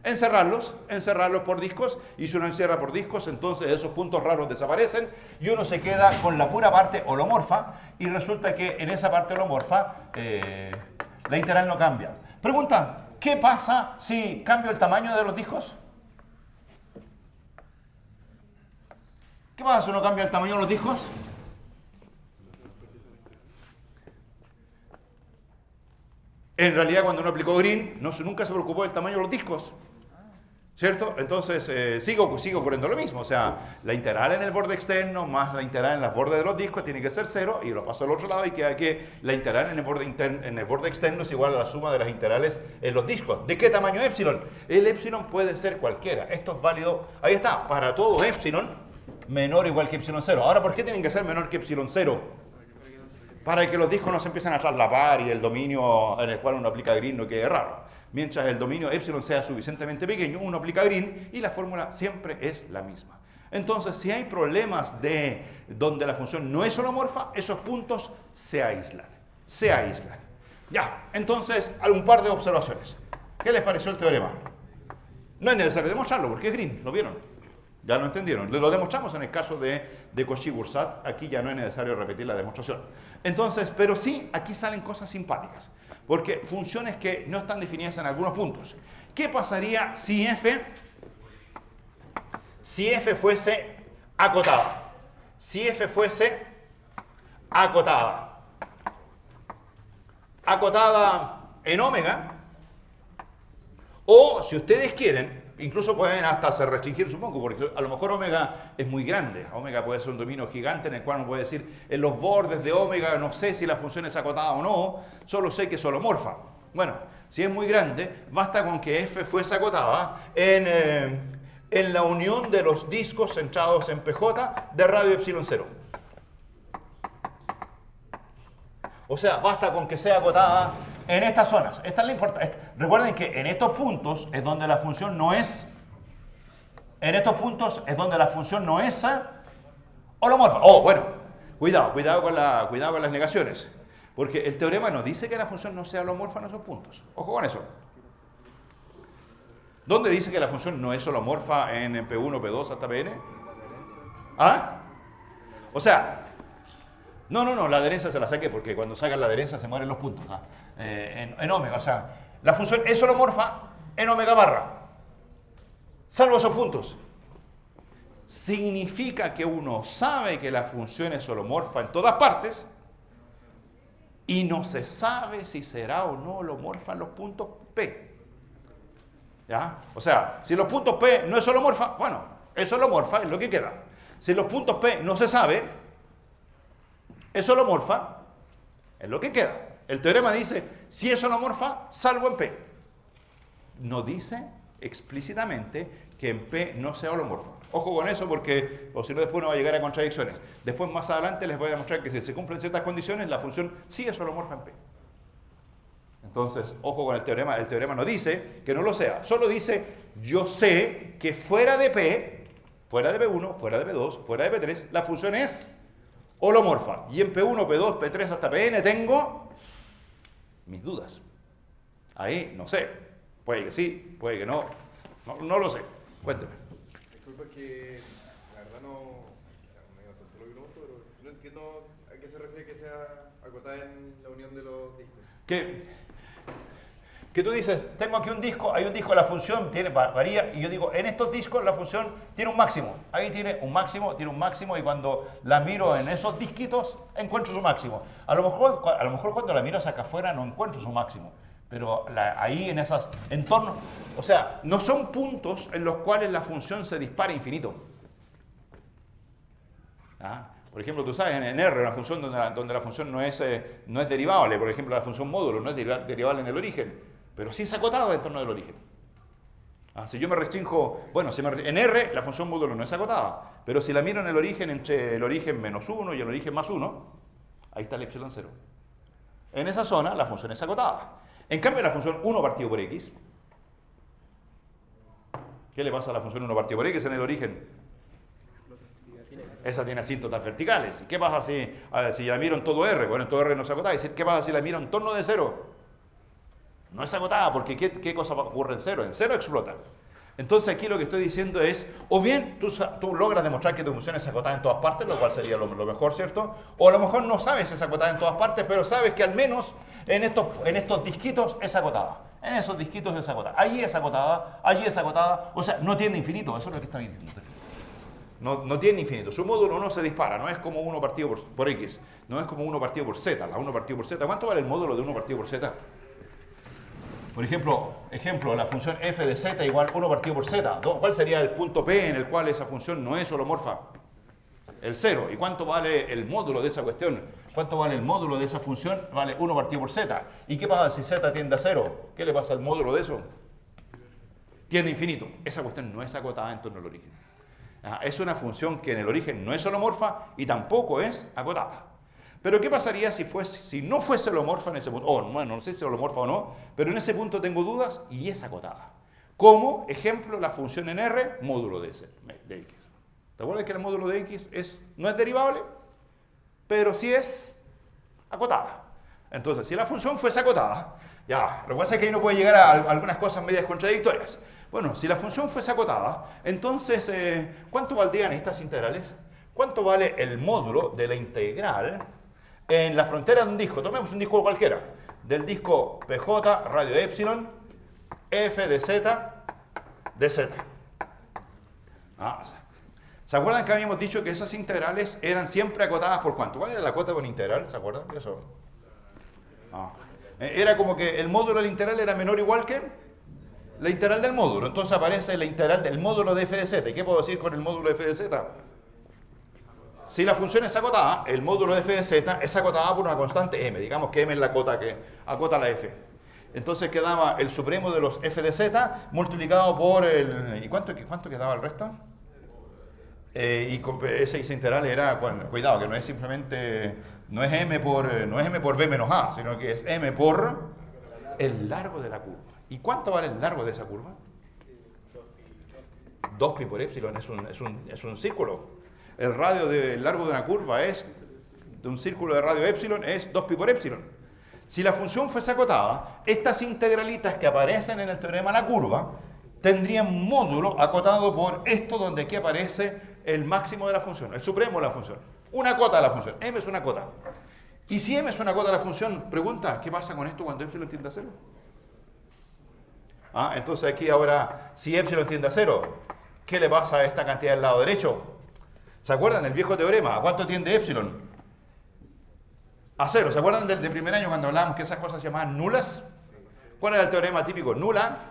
encerrarlos por discos, y si uno encierra por discos, entonces esos puntos raros desaparecen y uno se queda con la pura parte holomorfa y resulta que en esa parte holomorfa la integral no cambia. Pregunta, ¿qué pasa si cambio el tamaño de los discos? ¿Qué pasa si uno cambia el tamaño de los discos? En realidad, cuando uno aplicó Green, nunca se preocupó del tamaño de los discos. ¿Cierto? Entonces, sigo ocurriendo lo mismo. O sea, la integral en el borde externo más la integral en los bordes de los discos tiene que ser 0 y lo paso al otro lado y queda que la integral en el borde externo es igual a la suma de las integrales en los discos. ¿De qué tamaño epsilon? El epsilon puede ser cualquiera. Esto es válido. Ahí está. Para todo epsilon menor o igual que epsilon 0. Ahora, ¿por qué tienen que ser menor que epsilon 0? para que los discos no se empiecen a traslapar y el dominio en el cual uno aplica green no quede raro. Mientras el dominio epsilon sea suficientemente pequeño, uno aplica green y la fórmula siempre es la misma. Entonces, si hay problemas de donde la función no es holomorfa, esos puntos se aíslan. Se aíslan. Ya, entonces, un par de observaciones. ¿Qué les pareció el teorema? No es necesario demostrarlo porque es green, ¿lo vieron? Ya lo entendieron. Lo demostramos en el caso de Cauchy-Boursat. Aquí ya no es necesario repetir la demostración. Entonces, pero sí, aquí salen cosas simpáticas. Porque funciones que no están definidas en algunos puntos. ¿Qué pasaría si f fuese acotada? Si f fuese acotada. Acotada en omega. O, si ustedes quieren, incluso pueden hasta restringir su poco, porque a lo mejor omega es muy grande. Omega puede ser un dominio gigante en el cual uno puede decir, en los bordes de omega no sé si la función es acotada o no, solo sé que es holomorfa. Bueno, si es muy grande, basta con que f fuese acotada en la unión de los discos centrados en PJ de radio epsilon 0. O sea, basta con que sea acotada en estas zonas. Esta es la importancia. Recuerden que en estos puntos es donde la función no es. En estos puntos es donde la función no es holomorfa. Oh, bueno, cuidado con las negaciones. Porque el teorema no dice que la función no sea holomorfa en esos puntos. Ojo con eso. ¿Dónde dice que la función no es holomorfa en P1, P2 hasta Pn? ¿Ah? O sea, no, la adherencia se la saqué porque cuando sacan la adherencia se mueren los puntos. ¿Ah? En omega, o sea, la función es holomorfa en omega barra, salvo esos puntos. Significa que uno sabe que la función es holomorfa en todas partes y no se sabe si será o no holomorfa en los puntos P. ¿Ya? O sea, si los puntos P no es holomorfa, bueno, es holomorfa, es lo que queda. Si los puntos P no se sabe, es holomorfa, es lo que queda. El teorema dice, si es holomorfa, salvo en P. No dice explícitamente que en P no sea holomorfa. Ojo con eso porque, o si no, después no va a llegar a contradicciones. Después, más adelante, les voy a demostrar que si se cumplen ciertas condiciones, la función sí es holomorfa en P. Entonces, ojo con el teorema no dice que no lo sea, solo dice, yo sé que fuera de P, fuera de P1, fuera de P2, fuera de P3, la función es holomorfa. Y en P1, P2, P3 hasta Pn tengo mis dudas. Ahí, no sé, puede que sí, puede que no lo sé. Cuénteme. Disculpa, que la verdad no, quizás medio tonto lo que pregunto, pero no entiendo a qué se refiere que sea acotada en la unión de los discos. Que tú dices, tengo aquí un disco, hay un disco, la función varía, y yo digo, en estos discos la función tiene un máximo. Ahí tiene un máximo, y cuando la miro en esos disquitos, encuentro su máximo. A lo mejor cuando la miro hacia acá afuera no encuentro su máximo, pero ahí en esos entornos, o sea, no son puntos en los cuales la función se dispara infinito. ¿Ah? Por ejemplo, tú sabes, en R, una función donde la función no es derivable, por ejemplo, la función módulo no es derivable en el origen, pero sí es acotada en torno del origen. Si yo me restringo, bueno, en R la función módulo no es acotada, pero si la miro en el origen, entre el origen menos 1 y el origen más 1, ahí está el epsilon 0. En esa zona la función es acotada. En cambio, la función 1 partido por x, ¿qué le pasa a la función 1 partido por x en el origen? Esa tiene asíntotas verticales. ¿Qué pasa si la miro en todo R? Bueno, en todo R no es acotada. ¿Qué pasa si la miro en torno de 0? No es acotada, porque ¿qué cosa ocurre en 0? En 0 explota. Entonces aquí lo que estoy diciendo es, o bien tú logras demostrar que tu función es acotada en todas partes, lo cual sería lo mejor, ¿cierto? O a lo mejor no sabes si es acotada en todas partes, pero sabes que al menos en estos disquitos es acotada. En esos disquitos es acotada. Allí es acotada, o sea, no tiene infinito, eso es lo que está diciendo. No tiene infinito. Su módulo no se dispara, no es como 1 partido por x, no es como 1 partido por z. La 1 partido por z, ¿cuánto vale el módulo de 1 partido por z? Por ejemplo, la función f de z igual 1 partido por z. ¿Cuál sería el punto P en el cual esa función no es holomorfa? El 0. ¿Y cuánto vale el módulo de esa cuestión? ¿Cuánto vale el módulo de esa función? Vale 1 partido por z. ¿Y qué pasa si z tiende a 0? ¿Qué le pasa al módulo de eso? Tiende a infinito. Esa cuestión no es acotada en torno al origen. Es una función que en el origen no es holomorfa y tampoco es acotada. Pero ¿qué pasaría si no fuese holomorfa en ese punto? Bueno, no sé si es holomorfa o no, pero en ese punto tengo dudas y es acotada. Como ejemplo, la función en R, módulo de x. ¿Te acuerdas que el módulo de x no es derivable? Pero sí es acotada. Entonces, si la función fuese acotada, ya, lo que pasa es que ahí no puede llegar a algunas cosas medias contradictorias. Bueno, si la función fuese acotada, entonces, ¿cuánto valdrían estas integrales? ¿Cuánto vale el módulo de la integral en la frontera de un disco? Tomemos un disco cualquiera, del disco PJ, radio epsilon, f de z, de z. ¿Se acuerdan que habíamos dicho que esas integrales eran siempre acotadas por cuánto? ¿Cuál era la cota de una integral? ¿Se acuerdan de eso? Era como que el módulo de la integral era menor o igual que la integral del módulo. Entonces aparece la integral del módulo de f de z. ¿Y qué puedo decir con el módulo de f de z? Si la función es acotada, el módulo de f de z es acotada por una constante m. Digamos que m es la cota que acota la f. Entonces quedaba el supremo de los f de z multiplicado por el... ¿Y cuánto quedaba el resto? Y esa integral era... Bueno, cuidado, que no es simplemente... No es m por b menos a, sino que es m por el largo de la curva. ¿Y cuánto vale el largo de esa curva? 2pi por epsilon es un círculo. El largo de una curva de un círculo de radio epsilon es 2pi por epsilon. Si la función fuese acotada, estas integralitas que aparecen en el teorema de la curva tendrían módulo acotado por esto donde aquí aparece el máximo de la función, el supremo de la función. Una cota de la función. M es una cota. Y si M es una cota de la función, pregunta, ¿qué pasa con esto cuando epsilon tiende a 0? Entonces aquí ahora, si epsilon tiende a 0, ¿qué le pasa a esta cantidad del lado derecho? ¿Se acuerdan del viejo teorema? ¿A cuánto tiende epsilon? A 0. ¿Se acuerdan del primer año cuando hablábamos que esas cosas se llamaban nulas? ¿Cuál era el teorema típico? Nula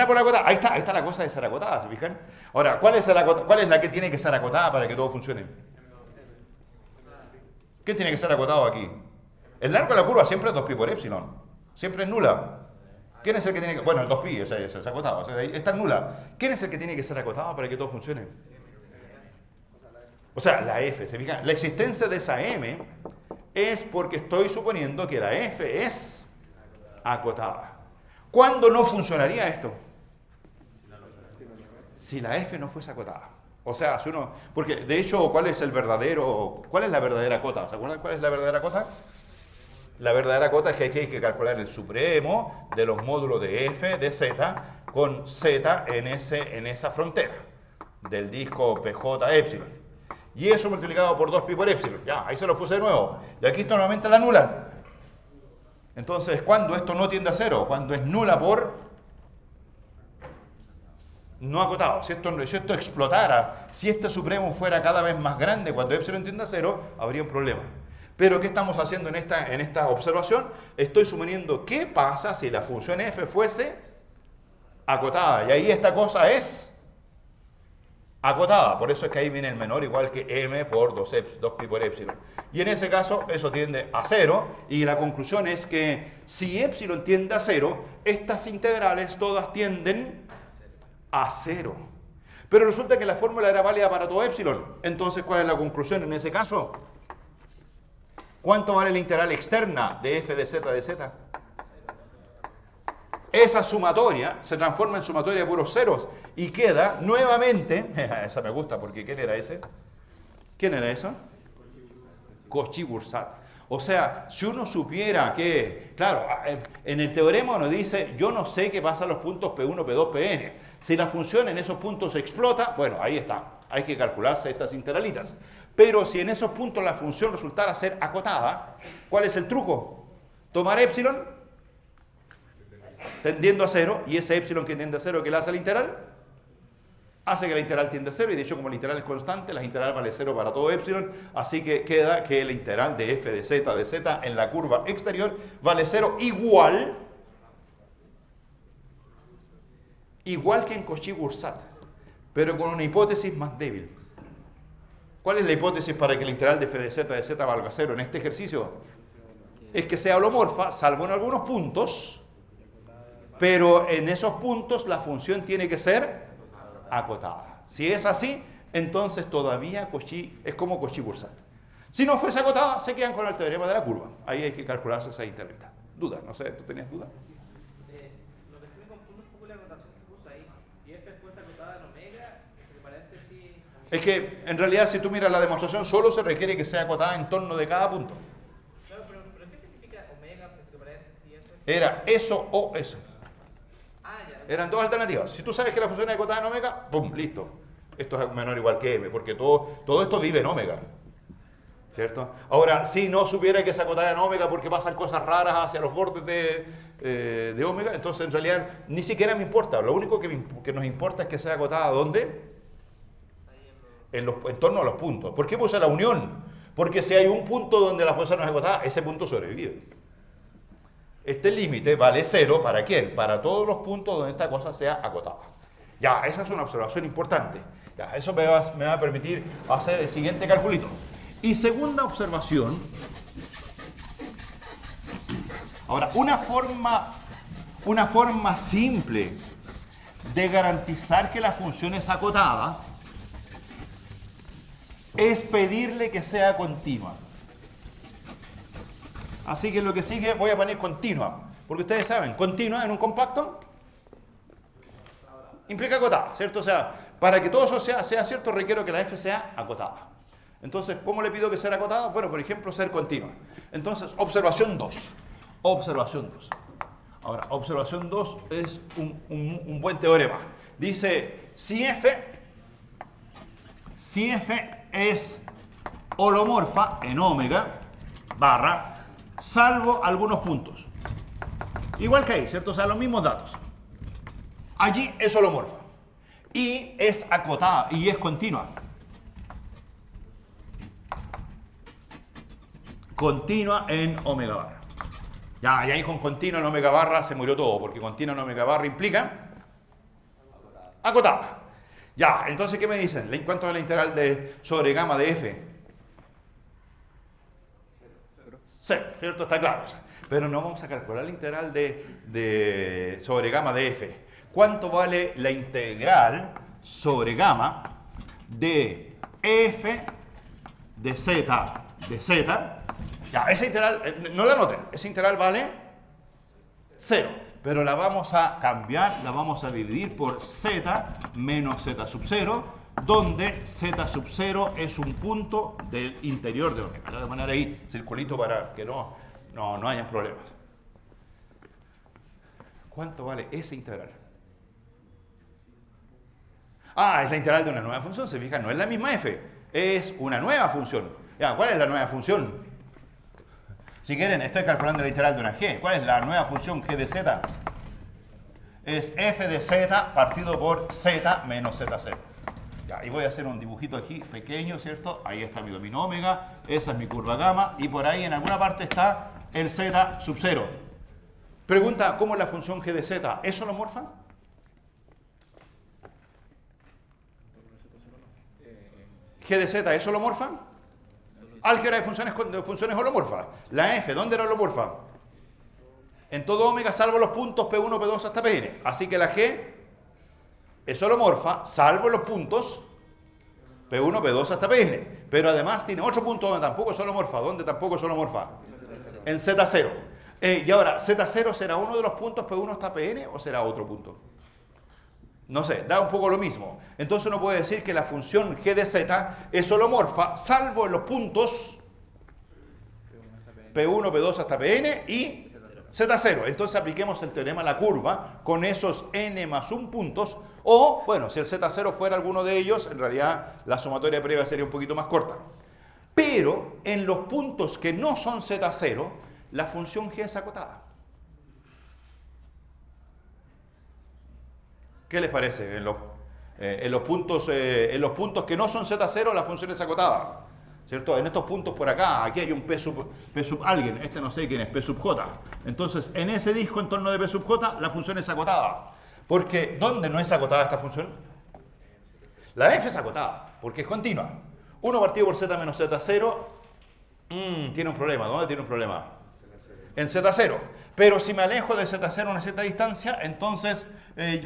por acotada. Ahí está la cosa de ser acotada, ¿se fijan? Ahora, ¿cuál es la que tiene que ser acotada para que todo funcione? ¿Qué tiene que ser acotado aquí? El largo de la curva siempre es 2pi por epsilon. Siempre es nula. ¿Quién es el que tiene que...? Bueno, el 2pi es acotado. O sea, está nula. ¿Quién es el que tiene que ser acotado para que todo funcione? O sea, la f. ¿Se fijan? La existencia de esa m es porque estoy suponiendo que la f es acotada. ¿Cuándo no funcionaría esto? Si la f no fuese acotada. O sea, porque de hecho, ¿cuál es la verdadera cota? ¿Se acuerdan cuál es la verdadera cota? La verdadera cota es que hay que calcular el supremo de los módulos de f de z con z en esa frontera del disco PJ epsilon. Y eso multiplicado por 2pi por epsilon. Ya, ahí se lo puse de nuevo. Y aquí esto nuevamente la nula. Entonces, ¿cuándo esto no tiende a 0? Cuando es nula por no acotado. Si esto explotara, si este supremo fuera cada vez más grande cuando epsilon tiende a 0, habría un problema. Pero ¿qué estamos haciendo en esta observación? Estoy suponiendo qué pasa si la función f fuese acotada. Y ahí esta cosa es acotada. Por eso es que ahí viene el menor igual que m por 2pi por epsilon. Y en ese caso eso tiende a 0. Y la conclusión es que si epsilon tiende a 0, estas integrales todas tienden a 0. Pero resulta que la fórmula era válida para todo epsilon. Entonces, ¿cuál es la conclusión en ese caso? ¿Cuánto vale la integral externa de f de z de z? Esa sumatoria se transforma en sumatoria de puros ceros y queda nuevamente, esa me gusta porque ¿quién era ese? ¿Quién era eso? Cauchy-Boursat. O sea, si uno supiera que, claro, en el teorema uno dice, yo no sé qué pasa a los puntos P1, P2, Pn. Si la función en esos puntos explota, bueno, ahí está. Hay que calcularse estas integralitas. Pero si en esos puntos la función resultara ser acotada, ¿cuál es el truco? Tomar epsilon tendiendo a 0, y ese epsilon que tiende a 0 que le hace la integral, hace que la integral tiende a 0, y de hecho como la integral es constante, la integral vale 0 para todo epsilon, así que queda que la integral de f de z en la curva exterior vale 0 igual que en Cauchy-Boursat, pero con una hipótesis más débil. ¿Cuál es la hipótesis para que la integral de f de z valga 0 en este ejercicio? Es que sea holomorfa, salvo en algunos puntos, pero en esos puntos la función tiene que ser acotada. Si es así, entonces todavía Cauchy es como Cauchy-Boursat. Si no fuese acotada, se quedan con el teorema de la curva. Ahí hay que calcularse esa integralidad. ¿Dudas? No sé, ¿tú tenías dudas? Lo que sí me confunde un poco la anotación que puso ahí. Si f fuese acotada en omega, entre paréntesis... Es que, en realidad, si tú miras la demostración, solo se requiere que sea acotada en torno de cada punto. Claro, pero ¿qué significa omega entre paréntesis f? Era eso o eso. Ah, ya. Eran dos alternativas. Si tú sabes que la función es acotada en omega, ¡pum! Listo. Esto es menor o igual que m, porque todo esto vive en omega. ¿Cierto? Ahora, si no supiera que es acotada en omega porque pasan cosas raras hacia los bordes de omega, entonces en realidad ni siquiera me importa. Lo único que nos importa es que sea acotada ¿dónde? En torno a los puntos. ¿Por qué puse la unión? Porque si hay un punto donde la fuerza no es acotada, ese punto sobrevive. Este límite vale 0, ¿para quién? Para todos los puntos donde esta cosa sea acotada. Ya, esa es una observación importante. Ya, eso me va a permitir hacer el siguiente calculito. Y segunda observación. Ahora, una forma simple de garantizar que la función es acotada es pedirle que sea continua. Así que lo que sigue voy a poner continua, porque ustedes saben, continua en un compacto implica acotada, ¿cierto? O sea, para que todo eso sea cierto requiero que la f sea acotada. Entonces, ¿cómo le pido que sea acotada? Bueno, por ejemplo, ser continua. Entonces, observación 2. Observación 2. Ahora, observación 2 es un buen teorema. Dice, si f es holomorfa en omega barra, salvo algunos puntos. Igual que ahí, ¿cierto? O sea, los mismos datos. Allí es holomorfa. Y es acotada y es continua. Continua en omega barra. Ya, y ahí con continua en omega barra se murió todo, porque continua en omega barra implica acotada. Ya, entonces, ¿qué me dicen? ¿Cuánto es la integral sobre gamma de f? 0, ¿cierto? Está claro. Pero no vamos a calcular la integral sobre gamma de f. ¿Cuánto vale la integral sobre gamma de f de z de z? Ya, esa integral, no la anoten, esa integral vale 0, pero la vamos a cambiar, la vamos a dividir por z menos z sub 0, donde z sub 0 es un punto del interior de omega. Le voy a poner ahí circulito para que no hayan problemas. ¿Cuánto vale esa integral? Ah, es la integral de una nueva función, se fijan, no es la misma f, es una nueva función. Ya, ¿cuál es la nueva función? Si quieren, estoy calculando la integral de una g. ¿Cuál es la nueva función g de z? Es f de z partido por z menos z0. Ya, y voy a hacer un dibujito aquí pequeño, ¿cierto? Ahí está mi dominio omega, esa es mi curva gamma, y por ahí en alguna parte está el z sub 0. Pregunta, ¿cómo es la función g de z? ¿Es holomorfa? ¿G de z es holomorfa? Álgebra de funciones holomorfas. La f, ¿dónde era holomorfa? En todo omega salvo los puntos P1, P2 hasta Pn. Así que la g es holomorfa salvo los puntos P1, P2 hasta Pn. Pero además tiene otro punto donde tampoco es holomorfa. ¿Dónde tampoco es holomorfa? En Z0. Y ahora, ¿Z0 será uno de los puntos P1 hasta Pn o será otro punto? No sé, da un poco lo mismo. Entonces uno puede decir que la función g de z es holomorfa, salvo en los puntos P1, P2 hasta Pn y Z0. Entonces apliquemos el teorema a la curva con esos n más 1 puntos. O, bueno, si el Z0 fuera alguno de ellos, en realidad la sumatoria previa sería un poquito más corta. Pero en los puntos que no son Z0, la función g es acotada. ¿Qué les parece? En los puntos que no son Z0, la función es acotada. ¿Cierto? En estos puntos por acá, aquí hay un P sub alguien, este no sé quién es, P sub J. Entonces, en ese disco en torno de P sub J, la función es acotada. Porque, ¿dónde no es acotada esta función? La f es acotada, porque es continua. 1 partido por z menos z0, tiene un problema. ¿Dónde tiene un problema? En z0. Pero si me alejo de z0 a una cierta distancia, entonces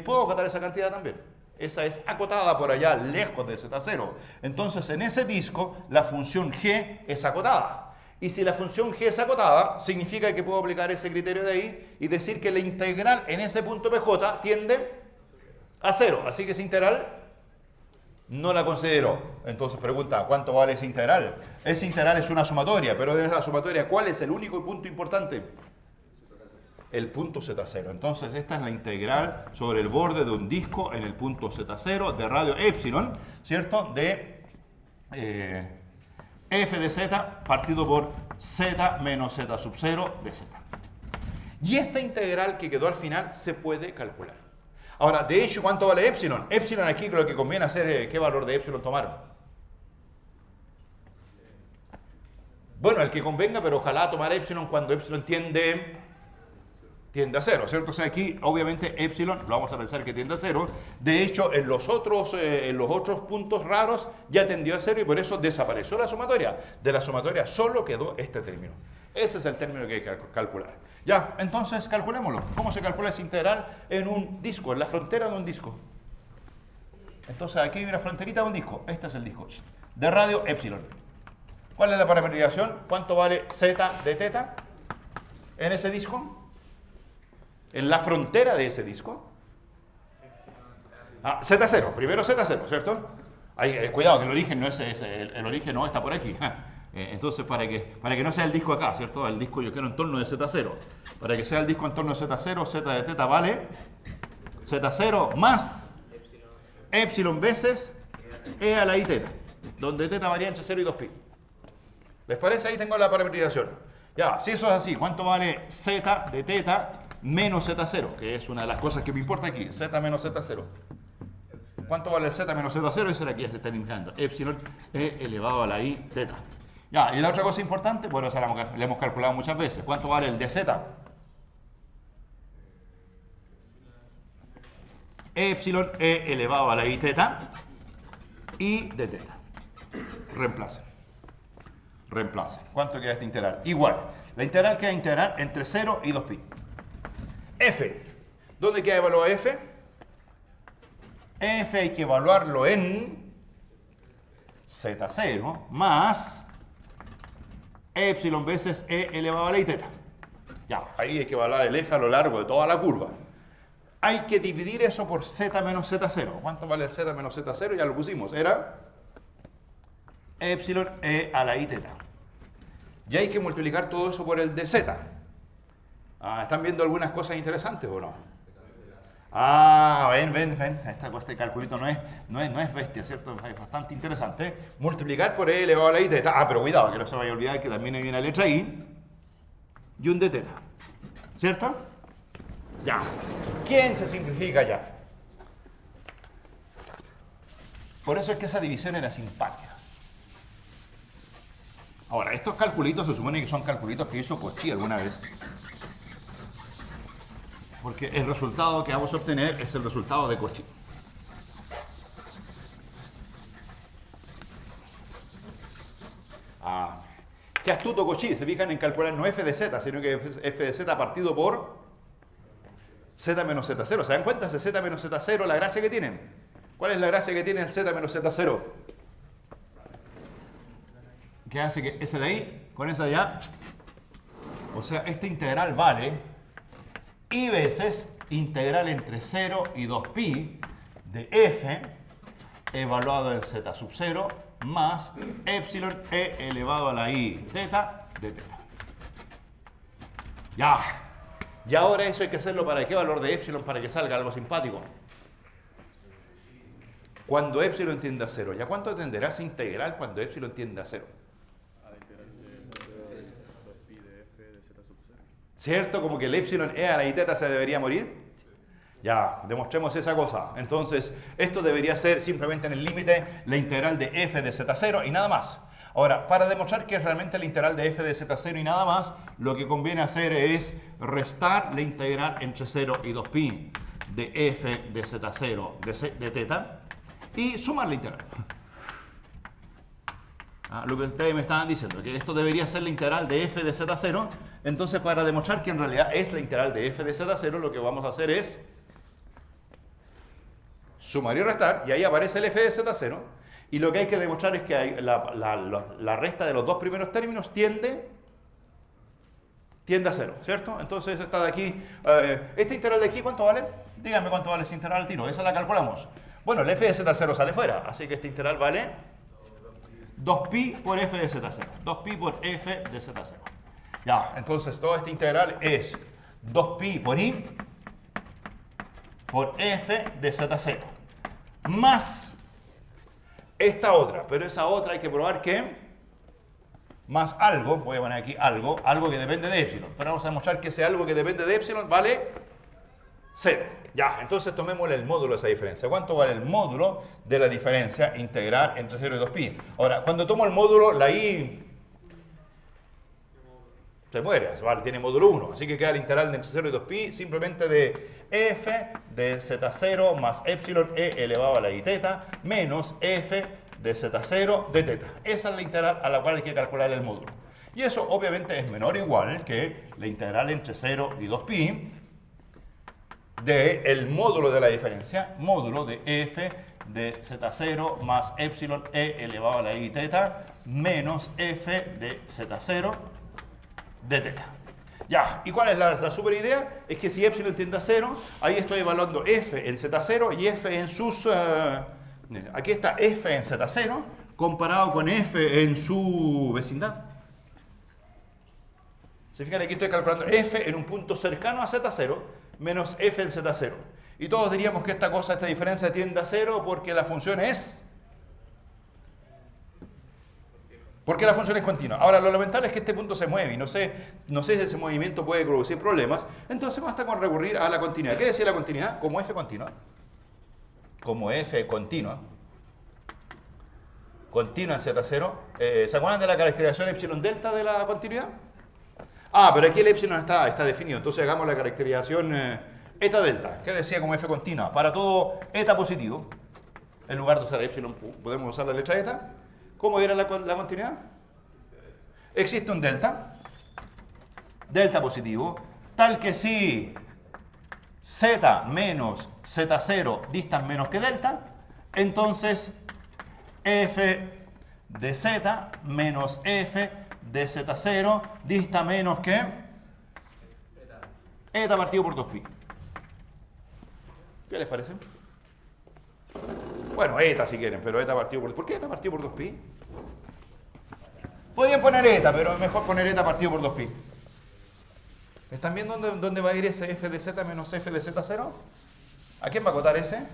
puedo acotar esa cantidad también. Esa es acotada por allá, lejos de Z0. Entonces, en ese disco, la función g es acotada. Y si la función g es acotada, significa que puedo aplicar ese criterio de ahí y decir que la integral en ese punto PJ tiende a 0. Así que esa integral no la considero. Entonces pregunta, ¿cuánto vale esa integral? Esa integral es una sumatoria, pero de esa sumatoria, ¿cuál es el único punto importante? El punto Z0. Entonces esta es la integral sobre el borde de un disco en el punto Z0 de radio epsilon, ¿cierto? De f de z partido por z menos z sub 0 de z. Y esta integral que quedó al final se puede calcular. Ahora, de hecho, ¿cuánto vale epsilon? Epsilon aquí lo que conviene hacer es ¿qué valor de epsilon tomar? Bueno, el que convenga, pero ojalá tomar epsilon cuando epsilon tiende a 0, ¿cierto? O sea, aquí obviamente epsilon lo vamos a pensar que tiende a 0. De hecho, en los otros puntos raros ya tendió a 0 y por eso desapareció la sumatoria. De la sumatoria solo quedó este término. Ese es el término que hay que calcular. Ya, entonces calculémoslo. ¿Cómo se calcula esa integral en un disco, en la frontera de un disco? Entonces aquí hay una fronterita de un disco. Este es el disco de radio epsilon. ¿Cuál es la parametrización? ¿Cuánto vale z de teta en ese disco? En la frontera de ese disco. Z0, primero Z0, ¿cierto? Cuidado que el origen no es el origen no está por aquí. Entonces para que no sea el disco acá, ¿cierto? El disco yo quiero en torno de Z0. Para que sea el disco en torno de Z0, Z de teta vale Z0 más epsilon veces E a la I teta, donde teta varía entre 0 y 2pi. ¿Les parece? Ahí tengo la parametrización. Ya, si eso es así, ¿cuánto vale Z de teta menos Z0? Que es una de las cosas que me importa aquí, Z menos Z0. ¿Cuánto vale el Z menos Z0? Eso era aquí, ya se está indicando. Epsilon E elevado a la I teta. Ya, y la otra cosa importante, bueno, esa la hemos calculado muchas veces. ¿Cuánto vale el de Z? Epsilon E elevado a la I teta y de teta. Reemplacen. ¿Cuánto queda esta integral? Igual. La integral queda integral entre 0 y 2pi. F. ¿Dónde queda evaluado F? F hay que evaluarlo en Z0 más epsilon veces E elevado a la I teta. Ya, ahí hay que evaluar el F a lo largo de toda la curva. Hay que dividir eso por Z menos Z0. ¿Cuánto vale el Z menos Z0? Ya lo pusimos. Era epsilon E a la I teta. Y hay que multiplicar todo eso por el de Z. ¿Están viendo algunas cosas interesantes o no? Ven. Este calculito no es bestia, ¿cierto? Es bastante interesante. Multiplicar por E elevado a la I teta. Pero cuidado, que no se vaya a olvidar que también hay una letra I y un de teta. ¿Cierto? Ya. ¿Quién se simplifica ya? Por eso es que esa división era simpática. Ahora, estos calculitos se supone que son calculitos que hizo Cauchy alguna vez. Porque el resultado que vamos a obtener es el resultado de Cauchy. Qué astuto Cauchy. Se fijan en calcular no f de z, sino que f de z partido por z menos z0. ¿Se dan cuenta? Ese z menos z0, la gracia que tienen. ¿Cuál es la gracia que tiene el z menos z0? Que hace que ese de ahí, con ese de allá, o sea, esta integral vale I veces integral entre 0 y 2pi de f evaluado en z sub 0 más epsilon e elevado a la I teta de teta. Ya. Y ahora eso hay que hacerlo para qué valor de epsilon para que salga algo simpático. Cuando epsilon tiende a 0. ¿Ya cuánto tenderá esa integral cuando epsilon tiende a 0? ¿Cierto? Como que el epsilon e a la I teta se debería morir. Ya, demostremos esa cosa. Entonces, esto debería ser simplemente en el límite la integral de f de z0 y nada más. Ahora, para demostrar que es realmente la integral de f de z0 y nada más, lo que conviene hacer es restar la integral entre 0 y 2pi de f de z0 de teta y sumar la integral. Lo que ustedes me estaban diciendo, que esto debería ser la integral de f de z0. Entonces, para demostrar que en realidad es la integral de f de z0, lo que vamos a hacer es sumar y restar, y ahí aparece el f de z0, y lo que hay que demostrar es que la resta de los dos primeros términos tiende a 0, ¿cierto? Entonces esta de aquí, ¿este integral de aquí cuánto vale? Díganme cuánto vale ese integral al tiro, esa la calculamos. Bueno, el f de z0 sale fuera, así que este integral vale 2pi por f de z0, 2pi por f de z0. Ya, entonces todo este integral es 2pi por i por f de z0, más esta otra, pero esa otra hay que probar que más algo, voy a poner aquí algo que depende de epsilon, pero vamos a demostrar que ese algo que depende de epsilon vale 0. Ya, entonces tomémosle el módulo de esa diferencia. ¿Cuánto vale el módulo de la diferencia integral entre 0 y 2pi? Ahora, cuando tomo el módulo, la i se muere, vale, tiene módulo 1, así que queda el integral de entre 0 y 2pi simplemente de f de z0 más epsilon e elevado a la i teta menos f de z0 de teta. Esa es la integral a la cual hay que calcular el módulo. Y eso obviamente es menor o igual que la integral entre 0 y 2pi del módulo de la diferencia, módulo de f de z0 más epsilon e elevado a la i teta menos f de z0 de teta. Ya, ¿y cuál es la super idea? Es que si epsilon tiende a 0, ahí estoy evaluando f en z0 y f en sus... aquí está f en z0 comparado con f en su vecindad. Se fijan, aquí estoy calculando f en un punto cercano a z0 menos f en z0. Y todos diríamos que esta diferencia tiende a 0 porque la función es... Porque la función es continua. Ahora, lo lamentable es que este punto se mueve y no sé si ese movimiento puede producir problemas. Entonces basta con recurrir a la continuidad. ¿Qué decía la continuidad? Como f continua. Como f continua. Continua en z0. ¿Se acuerdan de la caracterización epsilon delta de la continuidad? Ah, pero aquí el epsilon está definido. Entonces hagamos la caracterización eta delta. ¿Qué decía como f continua? Para todo eta positivo, en lugar de usar epsilon, podemos usar la letra eta. ¿Cómo era la continuidad? Existe un delta positivo, tal que si z menos z0 distan menos que delta, entonces f de z menos f de z0 dista menos que eta partido por 2pi. ¿Qué les parece? Bueno, eta si quieren, pero eta partido por... ¿Por qué eta partido por 2pi? Podrían poner eta, pero es mejor poner eta partido por 2pi. ¿Están viendo dónde va a ir ese f de z menos f de z0? ¿A quién va a acotar ese?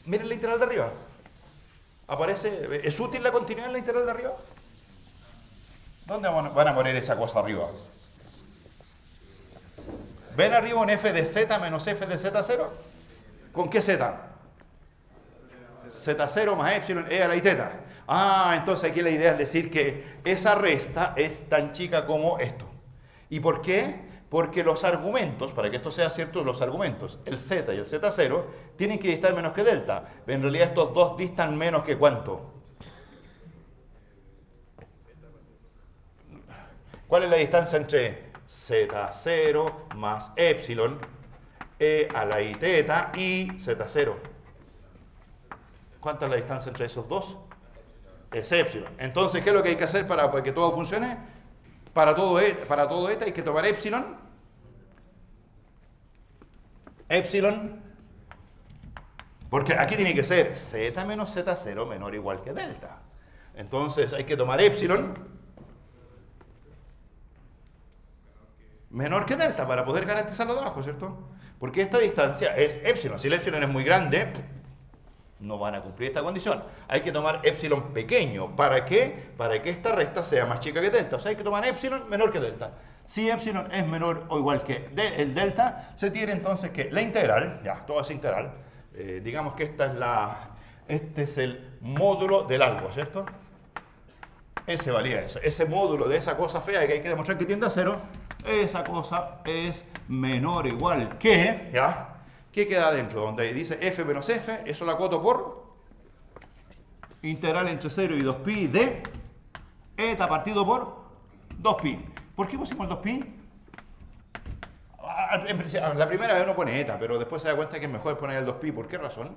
Miren la integral de arriba. Aparece... ¿Es útil la continuidad en la integral de arriba? ¿Dónde van a poner esa cosa arriba? ¿Ven arriba un f de z menos f de z0? ¿Con qué z? Z0 más epsilon e a la i teta. Ah, entonces aquí la idea es decir que esa resta es tan chica como esto. ¿Y por qué? Porque los argumentos, para que esto sea cierto, los argumentos, el z y el z0, tienen que distar menos que delta. En realidad estos dos distan menos que ¿cuánto? ¿Cuál es la distancia entre z0 más epsilon e a la i teta y z0? ¿Cuánta es la distancia entre esos dos? Es epsilon. Entonces, ¿qué es lo que hay que hacer para que todo funcione? Para todo eta hay que tomar epsilon. Epsilon. Porque aquí tiene que ser z menos z0 menor o igual que delta. Entonces hay que tomar epsilon menor que delta para poder garantizarlo de abajo, ¿cierto? Porque esta distancia es epsilon. Si el epsilon es muy grande, no van a cumplir esta condición. Hay que tomar epsilon pequeño. ¿Para qué? Para que esta resta sea más chica que delta. O sea, hay que tomar epsilon menor que delta. Si epsilon es menor o igual que el delta, se tiene entonces que la integral, ya, toda esa integral, digamos que este es el módulo del algo, ¿cierto? Ese valía eso. Ese módulo de esa cosa fea que hay que demostrar que tiende a 0, esa cosa es menor o igual que, ¿ya? ¿Qué queda adentro? Donde dice f menos f, eso lo acoto por integral entre 0 y 2pi de eta partido por 2pi. ¿Por qué pusimos el 2pi? La primera vez uno pone eta, pero después se da cuenta que es mejor poner el 2pi. ¿Por qué razón?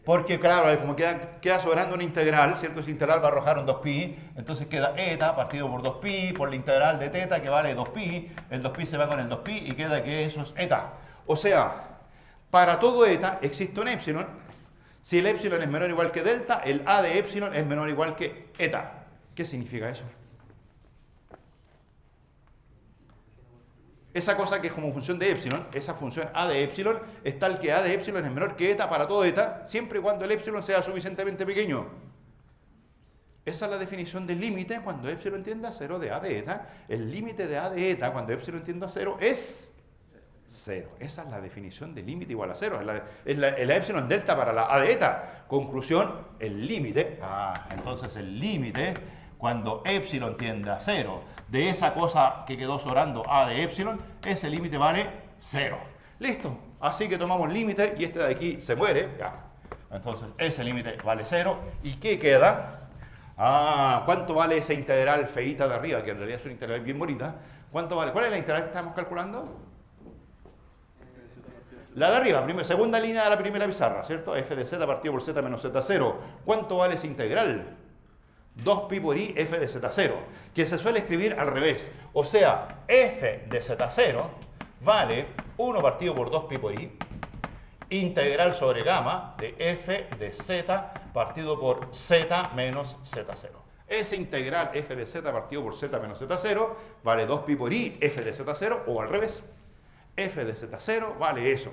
Porque claro, como queda sobrando una integral, ¿cierto? Esa integral va a arrojar un 2pi, entonces queda eta partido por 2pi, por la integral de teta que vale 2pi, el 2pi se va con el 2pi y queda que eso es eta. O sea, para todo eta existe un epsilon. Si el epsilon es menor o igual que delta, el a de epsilon es menor o igual que eta. ¿Qué significa eso? Esa cosa que es como función de epsilon, esa función a de epsilon, es tal que a de epsilon es menor que eta para todo eta, siempre y cuando el epsilon sea suficientemente pequeño. Esa es la definición del límite cuando epsilon tiende a 0 de a de eta. El límite de a de eta cuando epsilon tiende a 0 es 0. Esa es la definición de límite igual a 0. Es la epsilon delta para la a de eta. Conclusión, el límite. Entonces el límite cuando epsilon tiende a 0 de esa cosa que quedó sobrando a de epsilon, ese límite vale 0. Listo. Así que tomamos límite y este de aquí se muere. Ya. Entonces ese límite vale 0. ¿Y qué queda? ¿Cuánto vale esa integral feíta de arriba? Que en realidad es una integral bien bonita. ¿Cuánto vale? ¿Cuál es la integral que estamos calculando? La de arriba, segunda línea de la primera pizarra, ¿cierto? F de z partido por z menos z0. ¿Cuánto vale esa integral? 2pi por i f de z0, que se suele escribir al revés. O sea, f de z0 vale 1 partido por 2pi por i, integral sobre gamma de f de z partido por z menos z0. Esa integral f de z partido por z menos z0 vale 2pi por i f de z0, o al revés. F de z0 vale eso.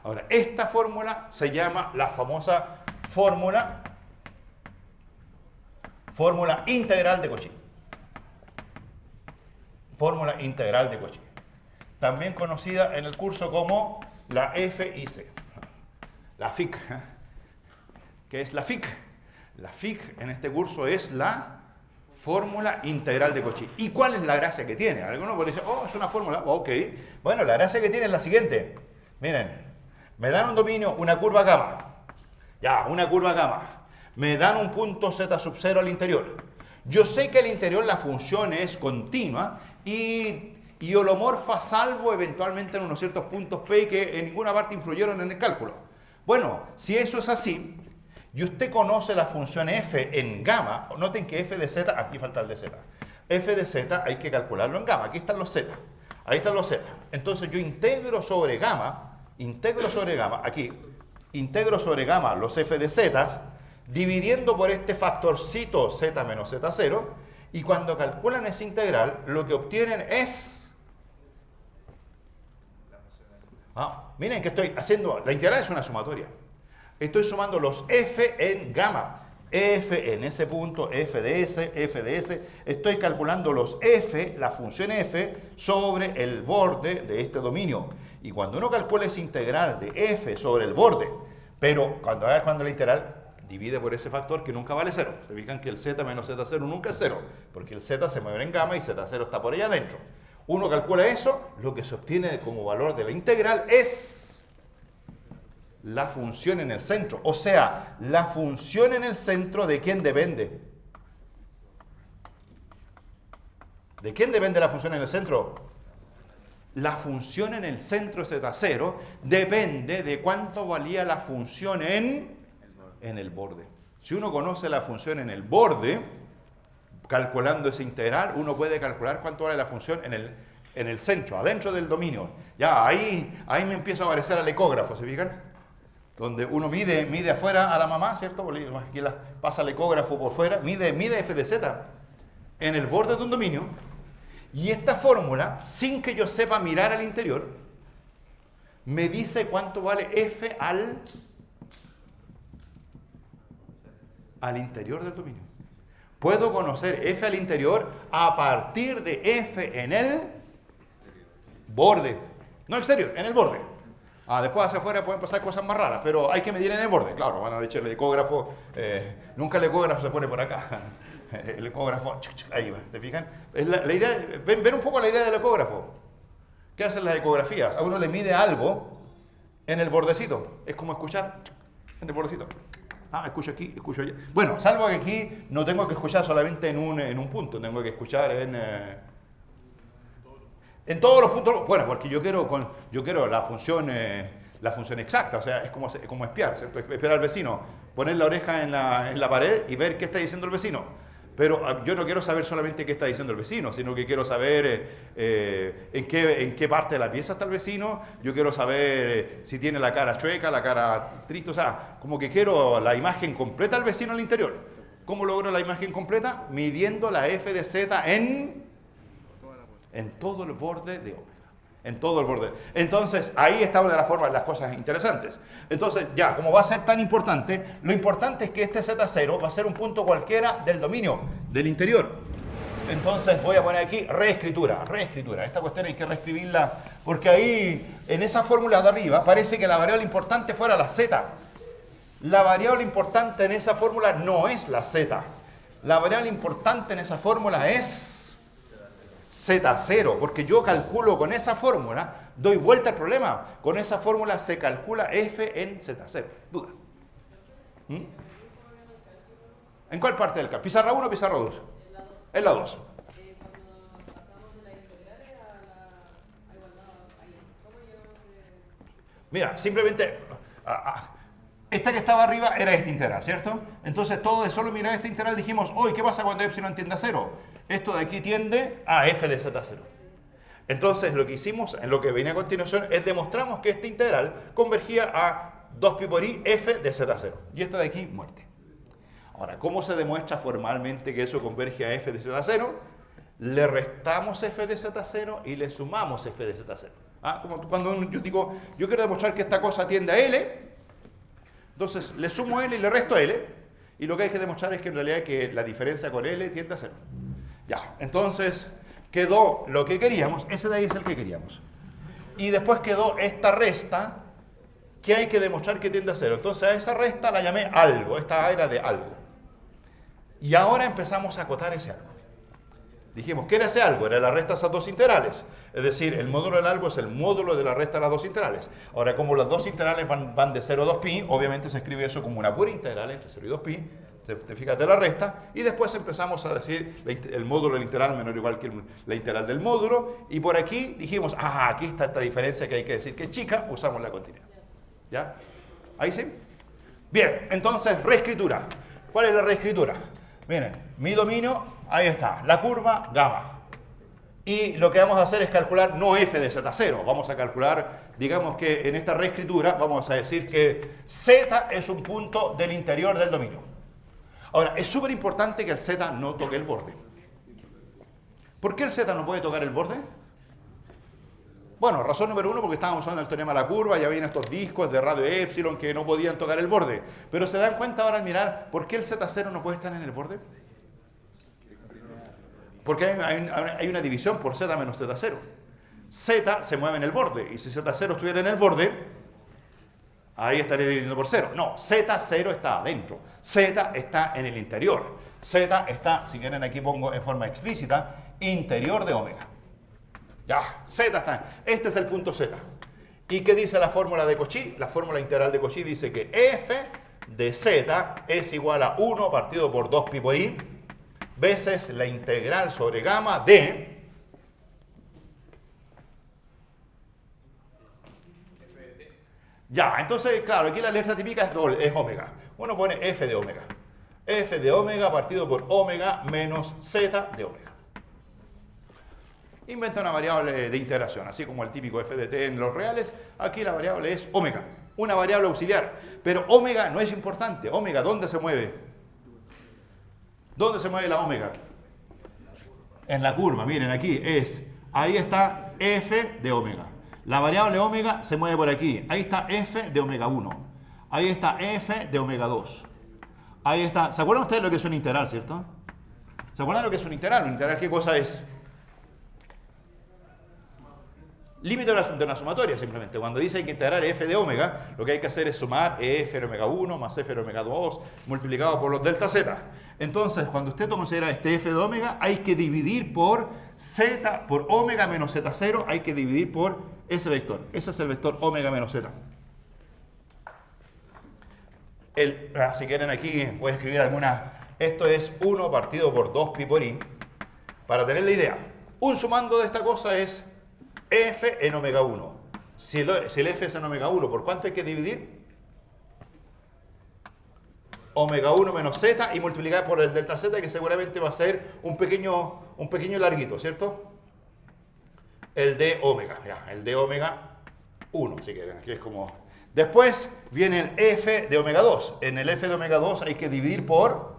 Ahora, esta fórmula se llama la famosa fórmula integral de Cauchy. Fórmula integral de Cauchy. También conocida en el curso como la FIC. La FIC. ¿Qué es la FIC? La FIC en este curso es la fórmula integral de Cauchy. ¿Y cuál es la gracia que tiene? Algunos pueden decir, es una fórmula. Ok. Bueno, la gracia que tiene es la siguiente. Miren, me dan un dominio, una curva gamma. Ya, una curva gamma. Me dan un punto z sub 0 al interior. Yo sé que al interior la función es continua y holomorfa salvo eventualmente en unos ciertos puntos P que en ninguna parte influyeron en el cálculo. Bueno, si eso es así, y usted conoce la función f en gamma, noten que f de z, aquí falta el de z. F de z hay que calcularlo en gamma, aquí están los z. Ahí están los z. Entonces yo integro sobre gamma, aquí, integro sobre gamma los f de z, dividiendo por este factorcito z menos z0, y cuando calculan esa integral, lo que obtienen es... miren que estoy haciendo, la integral es una sumatoria. Estoy sumando los f en gamma, f en ese punto, f de s, estoy calculando los f, la función f, sobre el borde de este dominio. Y cuando uno calcula esa integral de f sobre el borde, pero cuando la integral divide por ese factor que nunca vale 0. Se fijan que el z menos z0 nunca es 0, porque el z se mueve en gamma y z0 está por allá adentro. Uno calcula eso, lo que se obtiene como valor de la integral es la función en el centro. O sea, la función en el centro, ¿de quién depende? ¿De quién depende la función en el centro? La función en el centro z0 depende de cuánto valía la función en el borde. Si uno conoce la función en el borde, calculando esa integral, uno puede calcular cuánto vale la función en el centro, adentro del dominio. Ya, ahí me empieza a aparecer el ecógrafo, ¿se fijan? Donde uno mide afuera a la mamá, ¿cierto? Aquí pasa el ecógrafo por fuera, mide f de z en el borde de un dominio. Y esta fórmula, sin que yo sepa mirar al interior, me dice cuánto vale f al interior del dominio. Puedo conocer f al interior a partir de f en el borde. No exterior, en el borde. Después hacia afuera pueden pasar cosas más raras, pero hay que medir en el borde. Claro, van a decir el ecógrafo, nunca el ecógrafo se pone por acá. El ecógrafo, ahí va, ¿se fijan? La idea, ven un poco la idea del ecógrafo. ¿Qué hacen las ecografías? A uno le mide algo en el bordecito. Es como escuchar en el bordecito. Escucho aquí, escucho allá. Bueno, salvo que aquí no tengo que escuchar solamente en un punto, tengo que escuchar En todos los puntos, bueno, porque yo quiero la función exacta, o sea, es como espiar, ¿cierto? Espiar al vecino, poner la oreja en la pared y ver qué está diciendo el vecino. Pero yo no quiero saber solamente qué está diciendo el vecino, sino que quiero saber en qué parte de la pieza está el vecino. Yo quiero saber si tiene la cara chueca, la cara triste. O sea, como que quiero la imagen completa del vecino al interior. ¿Cómo logro la imagen completa? Midiendo la f de z en todo el borde de omega. En todo el borde. Entonces, ahí está una de las formas, las cosas interesantes. Entonces, ya, como va a ser tan importante, lo importante es que este Z0 va a ser un punto cualquiera del dominio, del interior. Entonces, voy a poner aquí reescritura. Esta cuestión hay que reescribirla, porque ahí, en esa fórmula de arriba, parece que la variable importante fuera la Z. La variable importante en esa fórmula no es la Z. La variable importante en esa fórmula es Z0, porque yo calculo con esa fórmula, doy vuelta al problema. Con esa fórmula se calcula f en Z0. ¿Duda? ¿En cuál parte del cálculo? ¿Pizarra 1 o pizarra 2? En la 2. Mira, simplemente, esta que estaba arriba era esta integral, ¿cierto? Entonces, todo de solo mirar esta integral dijimos, hoy, ¿qué pasa cuando epsilon tiende a 0? Esto de aquí tiende a f de Z0. Entonces, lo que hicimos, en lo que viene a continuación, es demostramos que esta integral convergía a 2pi por i f de Z0. Y esto de aquí, muerte. Ahora, ¿cómo se demuestra formalmente que eso converge a f de Z0? Le restamos f de Z0 y le sumamos f de Z0. Como cuando yo digo, yo quiero demostrar que esta cosa tiende a L, entonces le sumo L y le resto L, y lo que hay que demostrar es que en realidad que la diferencia con L tiende a 0. Ya, entonces quedó lo que queríamos, ese de ahí es el que queríamos. Y después quedó esta resta que hay que demostrar que tiende a 0. Entonces a esa resta la llamé algo, esta era de algo. Y ahora empezamos a acotar ese algo. Dijimos, ¿qué era ese algo? Era la resta de esas dos integrales. Es decir, el módulo del algo es el módulo de la resta de las dos integrales. Ahora, como las dos integrales van de 0 a 2pi, obviamente se escribe eso como una pura integral entre 0 y 2pi. Te fijas de la resta. Y después empezamos a decir el módulo del integral menor o igual que la integral del módulo. Y por aquí dijimos, aquí está esta diferencia que hay que decir que es chica. Usamos la continuidad. ¿Ya? ¿Ahí sí? Bien, entonces, reescritura. ¿Cuál es la reescritura? Miren, mi dominio, ahí está, la curva gamma. Y lo que vamos a hacer es calcular no f de Z0, vamos a calcular, digamos que en esta reescritura vamos a decir que Z es un punto del interior del dominio. Ahora, es súper importante que el Z no toque el borde. ¿Por qué el Z no puede tocar el borde? Bueno, razón número 1, porque estábamos usando el teorema de la curva, ya habían estos discos de radio epsilon que no podían tocar el borde. Pero se dan cuenta ahora al mirar, ¿por qué el Z0 no puede estar en el borde? Porque hay una división por Z menos Z0. Z se mueve en el borde, y si Z0 estuviera en el borde, ahí estaría dividiendo por 0. No, Z0 está adentro, Z está en el interior. Z está, si quieren aquí pongo en forma explícita, interior de omega. Ya, Z está. Este es el punto Z. ¿Y qué dice la fórmula de Cauchy? La fórmula integral de Cauchy dice que f de Z es igual a 1 partido por 2pi por i veces la integral sobre gamma de ya, entonces, claro, aquí la letra típica es omega. Uno pone f de omega. F de omega partido por omega menos z de omega. Inventa una variable de integración, así como el típico f de t en los reales. Aquí la variable es omega, una variable auxiliar. Pero omega no es importante. Omega, ¿dónde se mueve? ¿Dónde se mueve la omega? En la curva, miren, aquí es, ahí está f de omega. La variable omega se mueve por aquí. Ahí está f de omega 1. Ahí está f de omega 2. Ahí está. ¿Se acuerdan ustedes lo que es una integral, cierto? ¿Se acuerdan lo que es una integral? ¿Una integral qué cosa es? Límite de una sumatoria, simplemente. Cuando dice hay que integrar f de omega, lo que hay que hacer es sumar f de omega 1 más f de omega 2 multiplicado por los delta z. Entonces, cuando usted considera este f de omega, hay que dividir por z, por omega menos z0, hay que dividir por ese vector. Ese es el vector omega menos z. Si quieren aquí, voy a escribir algunas. Esto es 1 partido por 2pi por i. Para tener la idea, un sumando de esta cosa es f en omega 1. Si el f es en omega 1, ¿por cuánto hay que dividir? Omega 1 menos z y multiplicar por el delta z, que seguramente va a ser un pequeño larguito, ¿cierto? El de omega, ya, el de omega 1, si quieren, aquí es como... Después viene el f de omega 2. En el f de omega 2 hay que dividir por...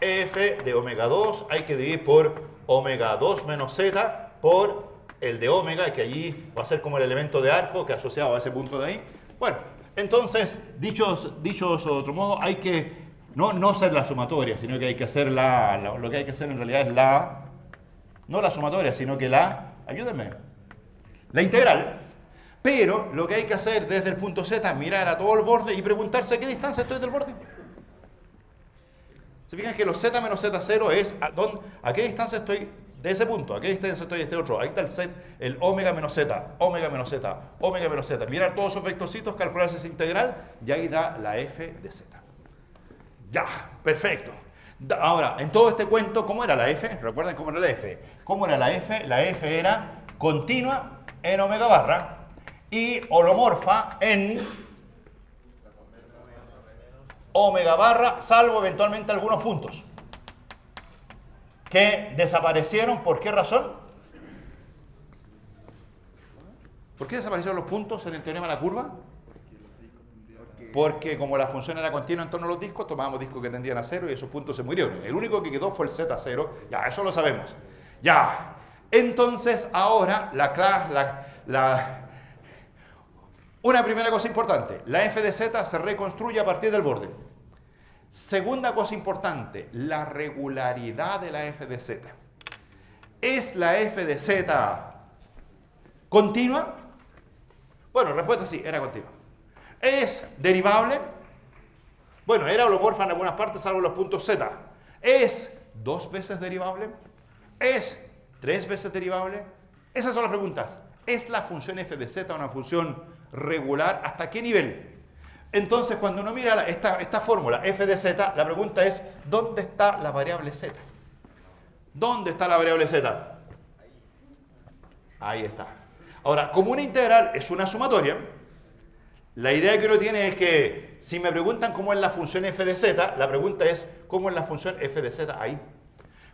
f de omega 2 hay que dividir por omega 2 menos z por el de omega, que allí va a ser como el elemento de arco que asociado a ese punto de ahí. Bueno, entonces, dichos de otro modo, hay que no hacer la sumatoria, sino que hay que hacer lo que hay que hacer en realidad es no la sumatoria, sino que ayúdenme, la integral. Pero lo que hay que hacer desde el punto z es mirar a todo el borde y preguntarse a qué distancia estoy del borde. Se fijan que los z menos z0 es a qué distancia estoy de ese punto, a qué distancia estoy de este otro. Ahí está el omega menos z, omega menos z, omega menos z. Mirar todos esos vectorcitos, calcularse esa integral y ahí da la f de z. Ya, perfecto. Ahora, en todo este cuento, ¿cómo era la f? ¿Recuerdan cómo era la f? ¿Cómo era la f? La f era continua en omega barra y holomorfa en omega barra, salvo eventualmente algunos puntos que desaparecieron. ¿Por qué razón? ¿Por qué desaparecieron los puntos en el teorema de la curva? Porque como la función era continua en torno a los discos, tomábamos discos que tendían a cero y esos puntos se murieron. El único que quedó fue el z0. Ya, eso lo sabemos. Ya. Entonces, ahora, una primera cosa importante. La f de z se reconstruye a partir del borde. Segunda cosa importante, la regularidad de la f de z. ¿Es la f de z continua? Bueno, respuesta sí, era continua. ¿Es derivable? Bueno, era holomorfa en algunas partes, salvo los puntos z. ¿Es 2 veces derivable? ¿Es 3 veces derivable? Esas son las preguntas. ¿Es la función f de z una función regular? ¿Hasta qué nivel? Entonces, cuando uno mira esta fórmula f de z, la pregunta es, ¿dónde está la variable z? ¿Dónde está la variable z? Ahí está. Ahora, como una integral es una sumatoria, la idea que uno tiene es que, si me preguntan cómo es la función f de z, la pregunta es, ¿cómo es la función f de z ahí?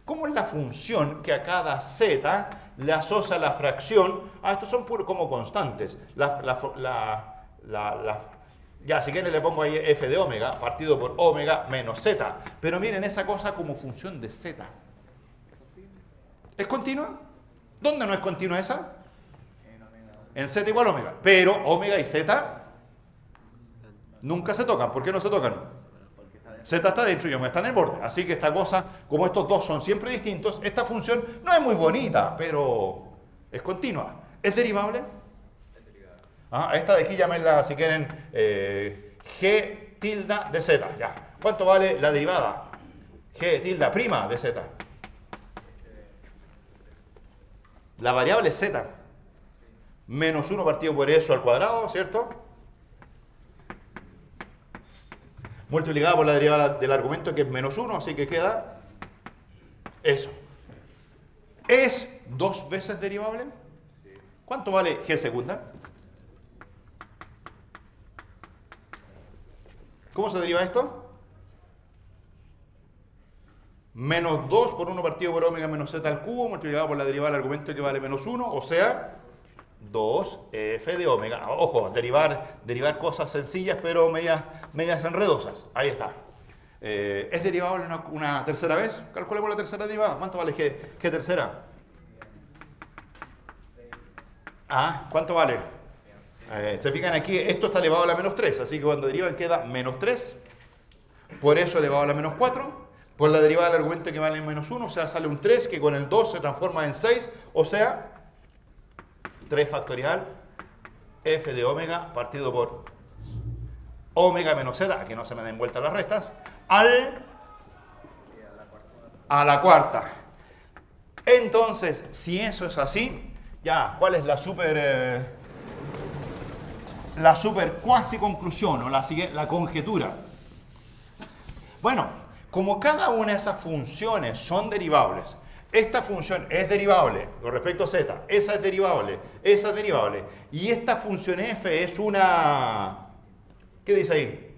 ¿Cómo es la función que a cada z le asocia la fracción? Estos son como constantes. Ya, si quieren le pongo ahí f de omega, partido por omega menos z. Pero miren esa cosa como función de z. ¿Es continua? ¿Dónde no es continua esa? En z igual omega. Pero omega y z nunca se tocan. ¿Por qué no se tocan? Z está dentro y omega está en el borde. Así que esta cosa, como estos dos son siempre distintos, esta función no es muy bonita, pero es continua. ¿Es derivable? Esta de aquí llámenla, si quieren, g tilde de z. Ya. ¿Cuánto vale la derivada? G tilde prima de z. La variable es z. Menos 1 partido por eso al cuadrado, ¿cierto? Multiplicada por la derivada del argumento, que es menos 1, así que queda eso. ¿Es 2 veces derivable? ¿Cuánto vale g segunda? ¿Cómo se deriva esto? Menos 2 por 1 partido por omega menos z al cubo, multiplicado por la derivada del argumento, que vale menos 1, o sea, 2f de omega. Ojo, derivar cosas sencillas, pero medias enredosas. Ahí está. ¿Es derivable una tercera vez? Calculemos la tercera derivada. ¿Cuánto vale g tercera? ¿Cuánto vale? Se fijan aquí, esto está elevado a la menos 3, así que cuando derivan queda menos 3, por eso elevado a la menos 4, por la derivada del argumento que vale menos 1, o sea, sale un 3, que con el 2 se transforma en 6, o sea, 3 factorial f de omega partido por omega menos z, que no se me den vueltas las restas, a la cuarta. Entonces, si eso es así, ya, ¿cuál es la super cuasi conclusión o la conjetura? Bueno, como cada una de esas funciones son derivables, esta función es derivable con respecto a z, esa es derivable, esa es derivable, y esta función f es una... ¿Qué dice ahí?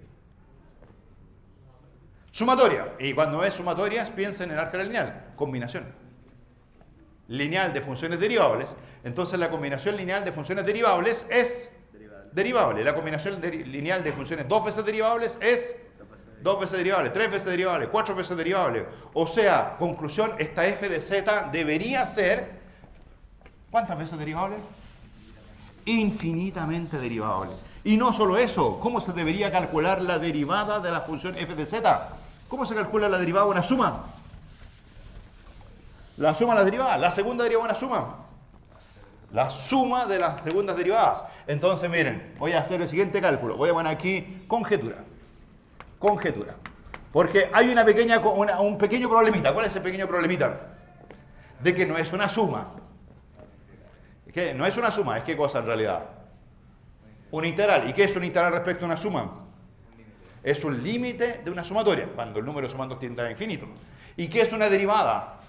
Sumatoria. Y cuando es sumatoria, piensen en el álgebra lineal, combinación lineal de funciones derivables. Entonces la combinación lineal de funciones derivables es derivable. La combinación lineal de funciones dos veces derivables es dos veces derivable, tres veces derivable, cuatro veces derivable. O sea, conclusión, esta f de z debería ser, ¿cuántas veces derivable? Infinitamente derivable. Y no solo eso, ¿cómo se debería calcular la derivada de la función f de z? ¿Cómo se calcula la derivada de una suma? La suma de las derivadas, la segunda derivada de una suma. La suma de las segundas derivadas. Entonces, miren, voy a hacer el siguiente cálculo. Voy a poner aquí conjetura. Conjetura. Porque hay un pequeño problemita. ¿Cuál es el pequeño problemita? De que no es una suma. ¿Qué? No es una suma, ¿es qué cosa en realidad? Un integral. ¿Y qué es un integral respecto a una suma? Es un límite de una sumatoria, cuando el número de sumandos tiende a infinito. ¿Y qué es una derivada?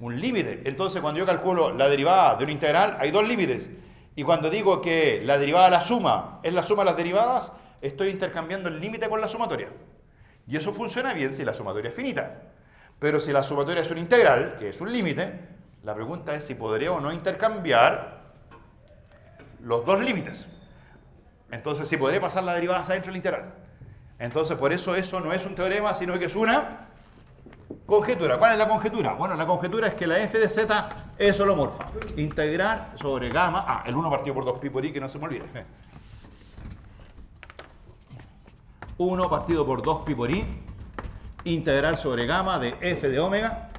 Un límite. Entonces, cuando yo calculo la derivada de un integral, hay dos límites. Y cuando digo que la derivada de la suma es la suma de las derivadas, estoy intercambiando el límite con la sumatoria. Y eso funciona bien si la sumatoria es finita. Pero si la sumatoria es un integral, que es un límite, la pregunta es si podría o no intercambiar los dos límites. Entonces, si podría pasar la derivada hacia dentro del integral. Entonces, por eso no es un teorema, sino que es una conjetura. ¿Cuál es la conjetura? Bueno, la conjetura es que la f de z es holomorfa. Integral sobre gamma, el 1 partido por 2pi por i, que no se me olvide. 1 partido por 2pi por i, integral sobre gamma de f de omega,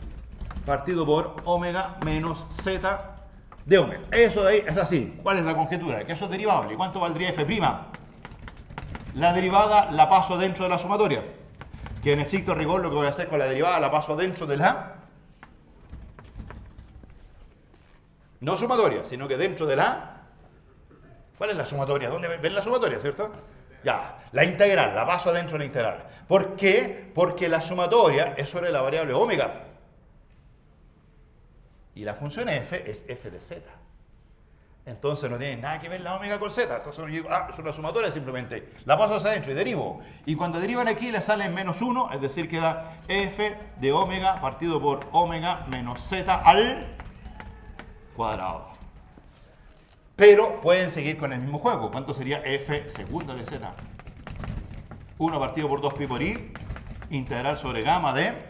partido por omega menos z de omega. Eso de ahí es así. ¿Cuál es la conjetura? Que eso es derivable. ¿Cuánto valdría f'? La derivada la paso dentro de la sumatoria. Que en estricto rigor lo que voy a hacer con la derivada la paso dentro de la... No sumatoria, sino que dentro de la... ¿Cuál es la sumatoria? ¿Dónde ven la sumatoria, cierto? Ya, la integral, la paso dentro de la integral. ¿Por qué? Porque la sumatoria es sobre la variable omega. Y la función f es f de z. Entonces no tiene nada que ver la omega con z. Entonces yo digo, es una sumatoria, simplemente la paso hacia adentro y derivo. Y cuando derivan aquí le sale menos 1, es decir, queda f de omega partido por omega menos z al cuadrado. Pero pueden seguir con el mismo juego. ¿Cuánto sería f segunda de z? 1 partido por 2pi por i, integral sobre gamma de...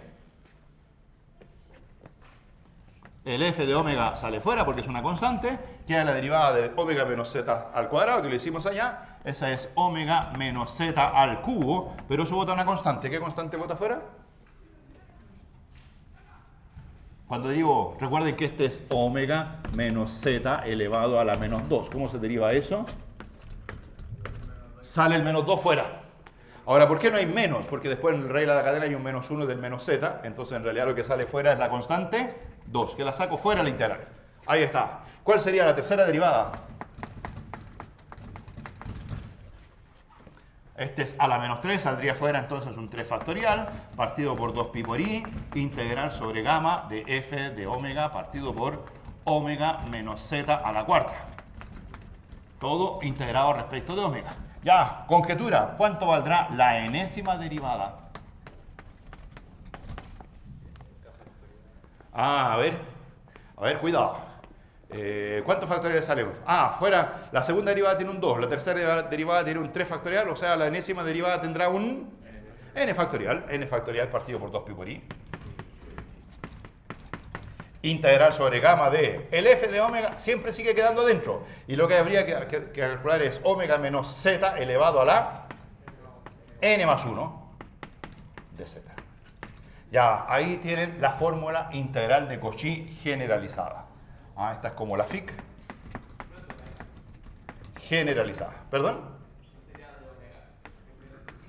El f de omega sale fuera porque es una constante, queda la derivada de omega menos z al cuadrado, que lo hicimos allá. Esa es omega menos z al cubo, pero eso bota una constante. ¿Qué constante bota fuera? Cuando digo, recuerden que este es omega menos z elevado a la menos 2. ¿Cómo se deriva eso? Sale el menos 2 fuera. Ahora, ¿por qué no hay menos? Porque después en el regla de la cadena hay un menos 1 del menos z, entonces en realidad lo que sale fuera es la constante 2, que la saco fuera de la integral. Ahí está. ¿Cuál sería la tercera derivada? Este es a la menos 3, saldría fuera entonces un 3 factorial, partido por 2pi por i, integral sobre gamma de f de omega partido por omega menos z a la cuarta. Todo integrado respecto de omega. Ya, conjetura. ¿Cuánto valdrá la enésima derivada? A ver, cuidado. ¿Cuántos factoriales salen? Fuera, la segunda derivada tiene un 2, la tercera derivada tiene un 3 factorial, o sea, la enésima derivada tendrá un n factorial partido por 2pi por i. Integral sobre gamma de el f de omega siempre sigue quedando dentro. Y lo que habría que calcular es omega menos z elevado a la n más 1 de z. Ya, ahí tienen la fórmula integral de Cauchy generalizada. Esta es como la FIC. Generalizada. ¿Perdón?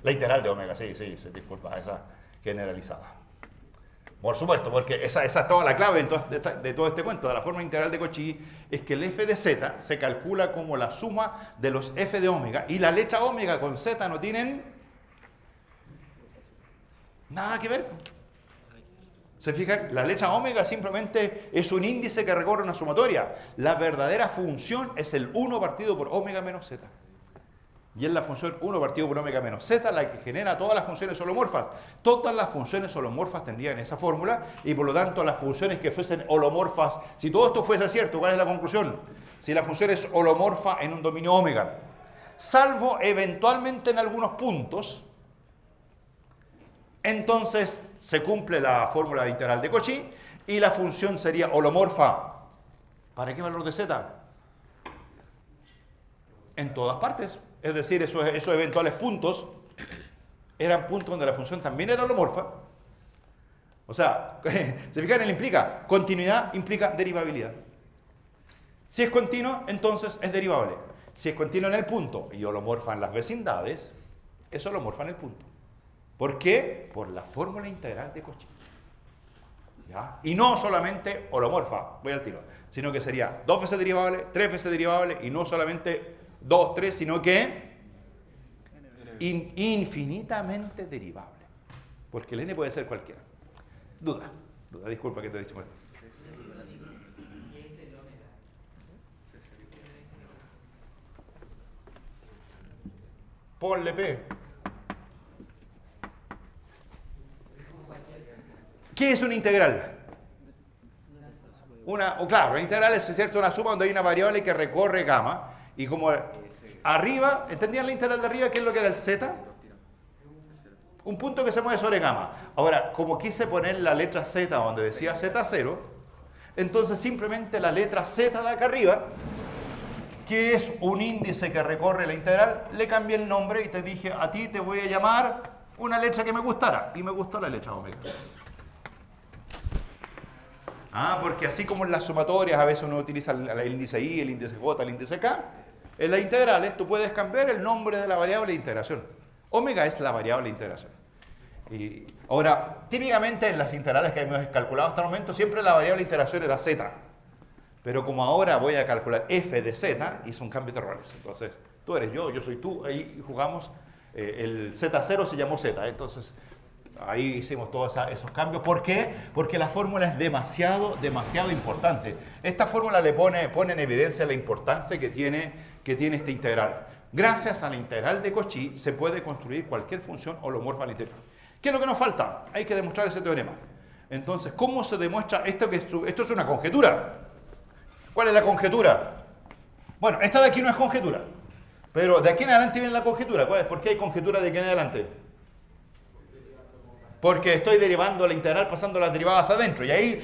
La integral de omega, sí, disculpa, esa generalizada. Por supuesto, porque esa es toda la clave de todo este cuento, de la fórmula integral de Cauchy, es que el f de z se calcula como la suma de los f de omega, y la letra omega con z no tienen nada que ver. ¿Se fijan? La letra omega simplemente es un índice que recorre una sumatoria. La verdadera función es el 1 partido por omega menos z. Y es la función 1 partido por omega menos z la que genera todas las funciones holomorfas. Todas las funciones holomorfas tendrían esa fórmula y por lo tanto las funciones que fuesen holomorfas, si todo esto fuese cierto, ¿cuál es la conclusión? Si la función es holomorfa en un dominio omega, salvo eventualmente en algunos puntos, entonces se cumple la fórmula de integral de Cauchy y la función sería holomorfa. ¿Para qué valor de z? En todas partes. Es decir, esos eventuales puntos eran puntos donde la función también era holomorfa. O sea, ¿se fijan? Él implica continuidad, implica derivabilidad. Si es continuo, entonces es derivable. Si es continuo en el punto y holomorfa en las vecindades, es holomorfa en el punto. ¿Por qué? Por la fórmula integral de Cauchy. ¿Ya? Y no solamente holomorfa, voy al tiro, sino que sería 2 veces derivable, 3 veces derivable y no solamente 2, 3, sino que infinitamente derivable. Porque el n puede ser cualquiera. Duda, disculpa que te decimos esto. Ponle P. ¿Qué es una integral? Claro, una integral es cierto, una suma donde hay una variable que recorre gamma. Y como arriba, ¿entendían la integral de arriba? ¿Qué es lo que era el z? Un punto que se mueve sobre gamma. Ahora, como quise poner la letra z donde decía z0, entonces simplemente la letra z de acá arriba, que es un índice que recorre la integral, le cambié el nombre y te dije, a ti te voy a llamar una letra que me gustara. Y me gustó la letra omega. Porque así como en las sumatorias a veces uno utiliza el índice i, el índice j, el índice k, en las integrales tú puedes cambiar el nombre de la variable de integración. Omega es la variable de integración. Y ahora, típicamente en las integrales que hemos calculado hasta el momento, siempre la variable de integración era z. Pero como ahora voy a calcular f de z, hice un cambio de roles. Entonces, tú eres yo soy tú, ahí jugamos. El z0 se llamó z, entonces ahí hicimos todos esos cambios. ¿Por qué? Porque la fórmula es demasiado importante. Esta fórmula le pone en evidencia la importancia que tiene esta integral. Gracias a la integral de Cauchy se puede construir cualquier función holomorfa al interior. ¿Qué es lo que nos falta? Hay que demostrar ese teorema. Entonces, ¿cómo se demuestra esto? Esto es una conjetura. ¿Cuál es la conjetura? Bueno, esta de aquí no es conjetura. Pero de aquí en adelante viene la conjetura. ¿Cuál es? ¿Por qué hay conjetura de aquí en adelante? Porque estoy derivando la integral pasando las derivadas adentro. Y ahí,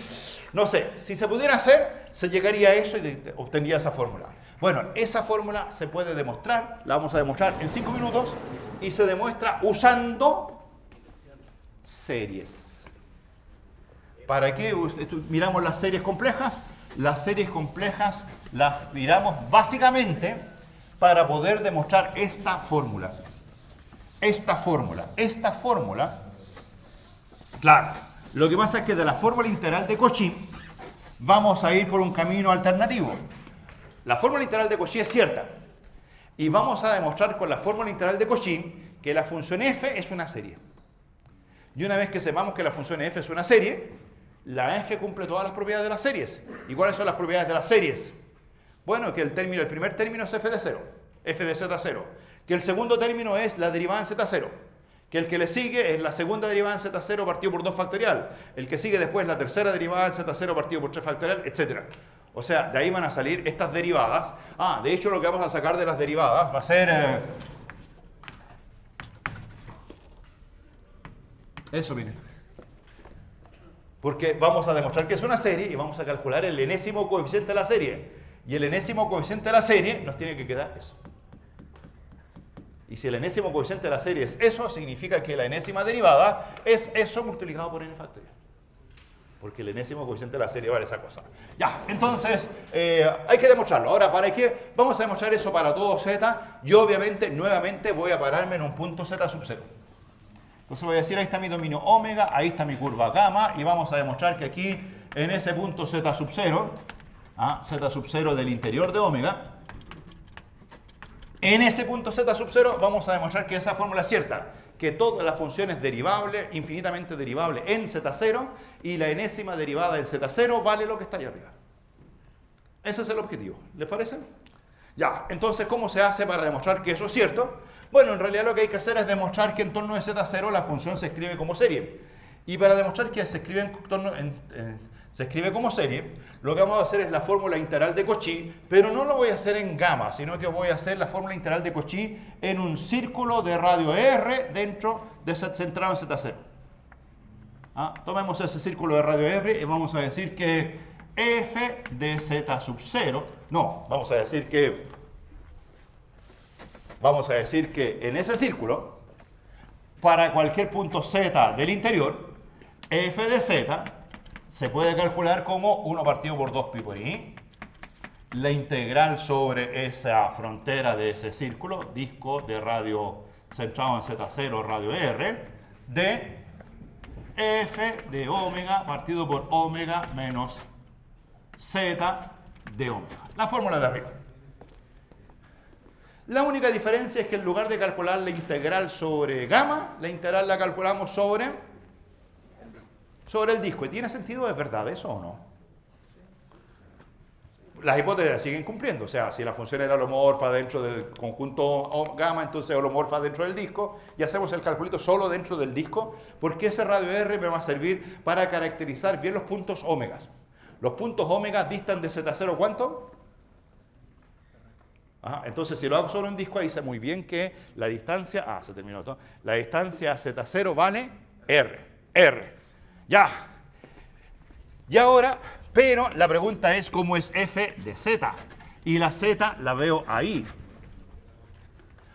no sé, si se pudiera hacer, se llegaría a eso y obtendría esa fórmula. Bueno, esa fórmula se puede demostrar, la vamos a demostrar en 5 minutos, y se demuestra usando series. ¿Para qué miramos las series complejas? Las series complejas las miramos básicamente para poder demostrar esta fórmula. Esta fórmula, claro, lo que pasa es que de la fórmula integral de Cauchy vamos a ir por un camino alternativo. La fórmula integral de Cauchy es cierta. Y vamos a demostrar con la fórmula integral de Cauchy que la función f es una serie. Y una vez que sepamos que la función f es una serie, la f cumple todas las propiedades de las series. ¿Y cuáles son las propiedades de las series? Bueno, que el primer término es f de 0, f de z0. Que el segundo término es la derivada en z0. Que el que le sigue es la segunda derivada en z0 partido por 2 factorial. El que sigue después es la tercera derivada en z0 partido por 3 factorial, etc. O sea, de ahí van a salir estas derivadas. De hecho, lo que vamos a sacar de las derivadas va a ser... Eso, miren. Porque vamos a demostrar que es una serie y vamos a calcular el enésimo coeficiente de la serie. Y el enésimo coeficiente de la serie nos tiene que quedar eso. Y si el enésimo coeficiente de la serie es eso, significa que la enésima derivada es eso multiplicado por n factorial. Porque el enésimo coeficiente de la serie vale esa cosa. Ya, entonces, hay que demostrarlo. Ahora, ¿para qué? Vamos a demostrar eso para todo z. Yo, obviamente, nuevamente voy a pararme en un punto z sub 0. Entonces voy a decir, ahí está mi dominio omega, ahí está mi curva gamma, y vamos a demostrar que aquí, en ese punto z sub 0, z sub 0 del interior de omega, en ese punto z sub 0 vamos a demostrar que esa fórmula es cierta, que toda la función es derivable, infinitamente derivable en Z0, y la enésima derivada en Z0 vale lo que está ahí arriba. Ese es el objetivo. ¿Les parece? Ya, entonces, ¿cómo se hace para demostrar que eso es cierto? Bueno, en realidad lo que hay que hacer es demostrar que en torno de Z0 la función se escribe como serie. Y para demostrar que se escribe, se escribe como serie, lo que vamos a hacer es la fórmula integral de Cauchy, pero no lo voy a hacer en gamma, sino que voy a hacer la fórmula integral de Cauchy en un círculo de radio R dentro de centrado en Z0. Tomemos ese círculo de radio R y vamos a decir que f de Z sub 0, no, vamos a decir que en ese círculo, para cualquier punto Z del interior, f de Z se puede calcular como 1 partido por 2 pi por i, la integral sobre esa frontera de ese círculo, disco de radio centrado en Z0, radio R, de f de omega partido por omega menos z de omega. La fórmula de arriba. La única diferencia es que en lugar de calcular la integral sobre gamma, la integral la calculamos sobre el disco. ¿Y tiene sentido? ¿Es verdad eso o no? Las hipótesis siguen cumpliendo. O sea, si la función era holomorfa dentro del conjunto gamma, entonces holomorfa dentro del disco, y hacemos el calculito solo dentro del disco, porque ese radio R me va a servir para caracterizar bien los puntos ómegas. Los puntos ómegas distan de Z0, ¿cuánto? Entonces, si lo hago solo en disco, ahí sé muy bien que la distancia... se terminó todo. La distancia Z0 vale R. Ya. Y ahora, pero la pregunta es cómo es f de z. Y la z la veo ahí.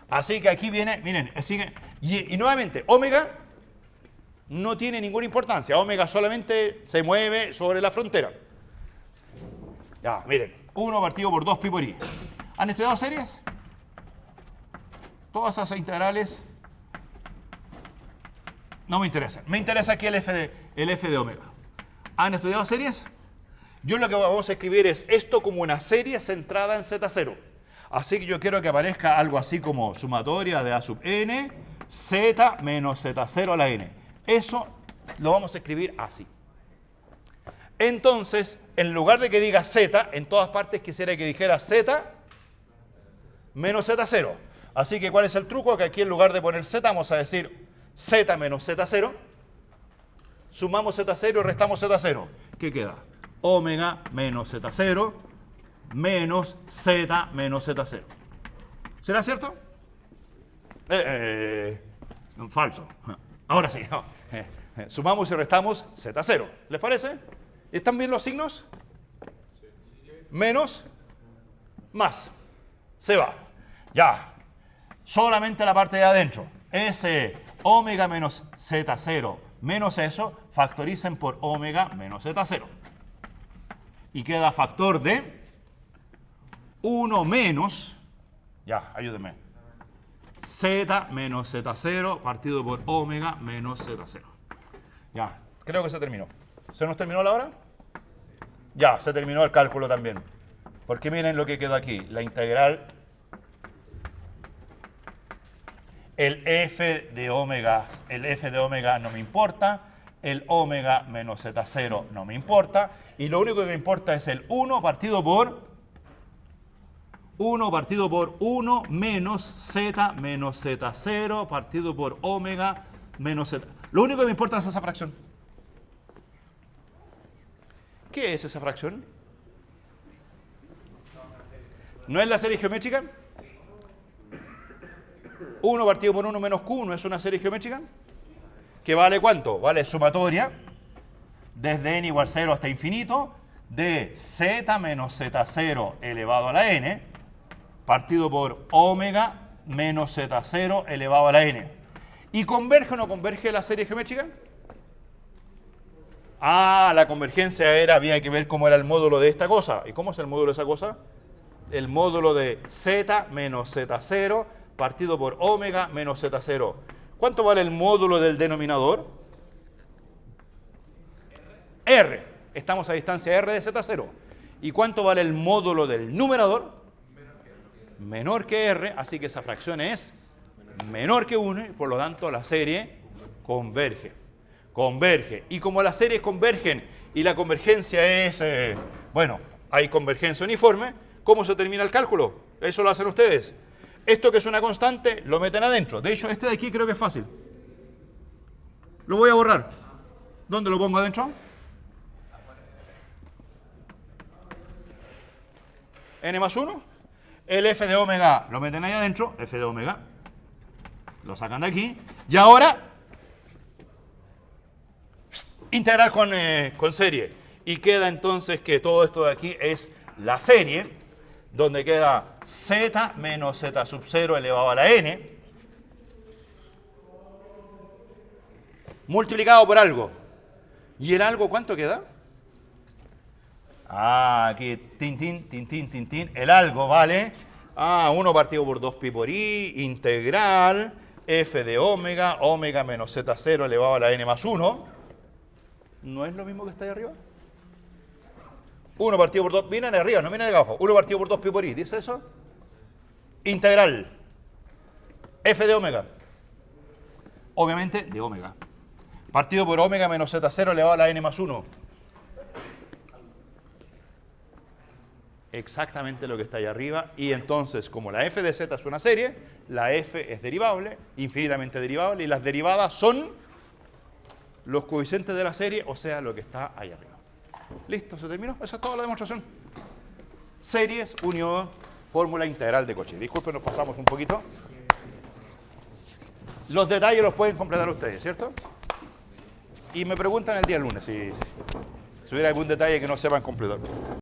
Así que aquí viene, miren, y nuevamente, omega no tiene ninguna importancia. Omega solamente se mueve sobre la frontera. Ya, miren, 1 partido por 2 pi por i. ¿Han estudiado series? Todas esas integrales no me interesan. Me interesa aquí el f de omega. ¿Han estudiado series? Yo lo que vamos a escribir es esto como una serie centrada en Z0. Así que yo quiero que aparezca algo así como sumatoria de A sub n, Z menos Z0 a la n. Eso lo vamos a escribir así. Entonces, en lugar de que diga Z, en todas partes quisiera que dijera Z menos Z0. Así que, ¿cuál es el truco? Que aquí en lugar de poner Z, vamos a decir Z menos Z0. Sumamos Z0 y restamos Z0. ¿Qué queda? Omega menos Z0 menos Z menos Z0. ¿Será cierto? Falso. Ahora sí. Sumamos y restamos Z0. ¿Les parece? ¿Están bien los signos? Menos, más. Se va. Ya. Solamente la parte de adentro. Ese omega menos Z0 menos eso, factoricen por omega menos Z0. Y queda factor de 1 menos, ya, ayúdenme, Z menos Z0 partido por omega menos Z0. Ya, creo que se terminó. ¿Se nos terminó la hora? Ya, se terminó el cálculo también. Porque miren lo que quedó aquí. La integral, el f de omega no me importa, el omega menos Z0 no me importa, y lo único que me importa es el 1 partido por 1 menos Z menos Z0 partido por omega menos Z. Lo único que me importa es esa fracción. ¿Qué es esa fracción? ¿No es la serie geométrica? 1 partido por 1 menos Q, ¿no es una serie geométrica? ¿Que vale cuánto? Vale sumatoria desde n igual 0 hasta infinito de Z menos Z0 elevado a la n partido por omega menos Z0 elevado a la n. ¿Y converge o no converge la serie geométrica? La convergencia había que ver cómo era el módulo de esta cosa. ¿Y cómo es el módulo de esa cosa? El módulo de Z menos Z0 partido por omega menos Z0. ¿Cuánto vale el módulo del denominador? R. Estamos a distancia R de Z0. ¿Y cuánto vale el módulo del numerador? Menor que R, así que esa fracción es menor que 1 y por lo tanto la serie converge. Converge. Y como las series convergen y la convergencia es, bueno, hay convergencia uniforme, ¿cómo se termina el cálculo? Eso lo hacen ustedes. Esto que es una constante, lo meten adentro. De hecho, este de aquí creo que es fácil. Lo voy a borrar. ¿Dónde lo pongo adentro? N más 1. El f de omega lo meten ahí adentro. F de omega. Lo sacan de aquí. Y ahora, integrar con serie. Y queda entonces que todo esto de aquí es la serie, donde queda z menos z sub 0 elevado a la n, multiplicado por algo. ¿Y el algo cuánto queda? Aquí, tin. El algo vale 1 partido por 2 pi por i, integral, f de omega, omega menos z0 elevado a la n más 1. ¿No es lo mismo que está ahí arriba? 1 partido por 2, viene de arriba, no viene de abajo. 1 partido por 2 pi por i, ¿dice eso? Integral, f de omega. Obviamente de omega. Partido por omega menos z0 elevado a la n más 1. Exactamente lo que está ahí arriba. Y entonces, como la f de z es una serie, la f es derivable, infinitamente derivable, y las derivadas son los coeficientes de la serie, o sea, lo que está ahí arriba. Listo, se terminó. Esa es toda la demostración. Series, unión, fórmula integral de Cauchy. Disculpen, nos pasamos un poquito. Los detalles los pueden completar ustedes, ¿cierto? Y me preguntan el día lunes si hubiera algún detalle que no sepan completar.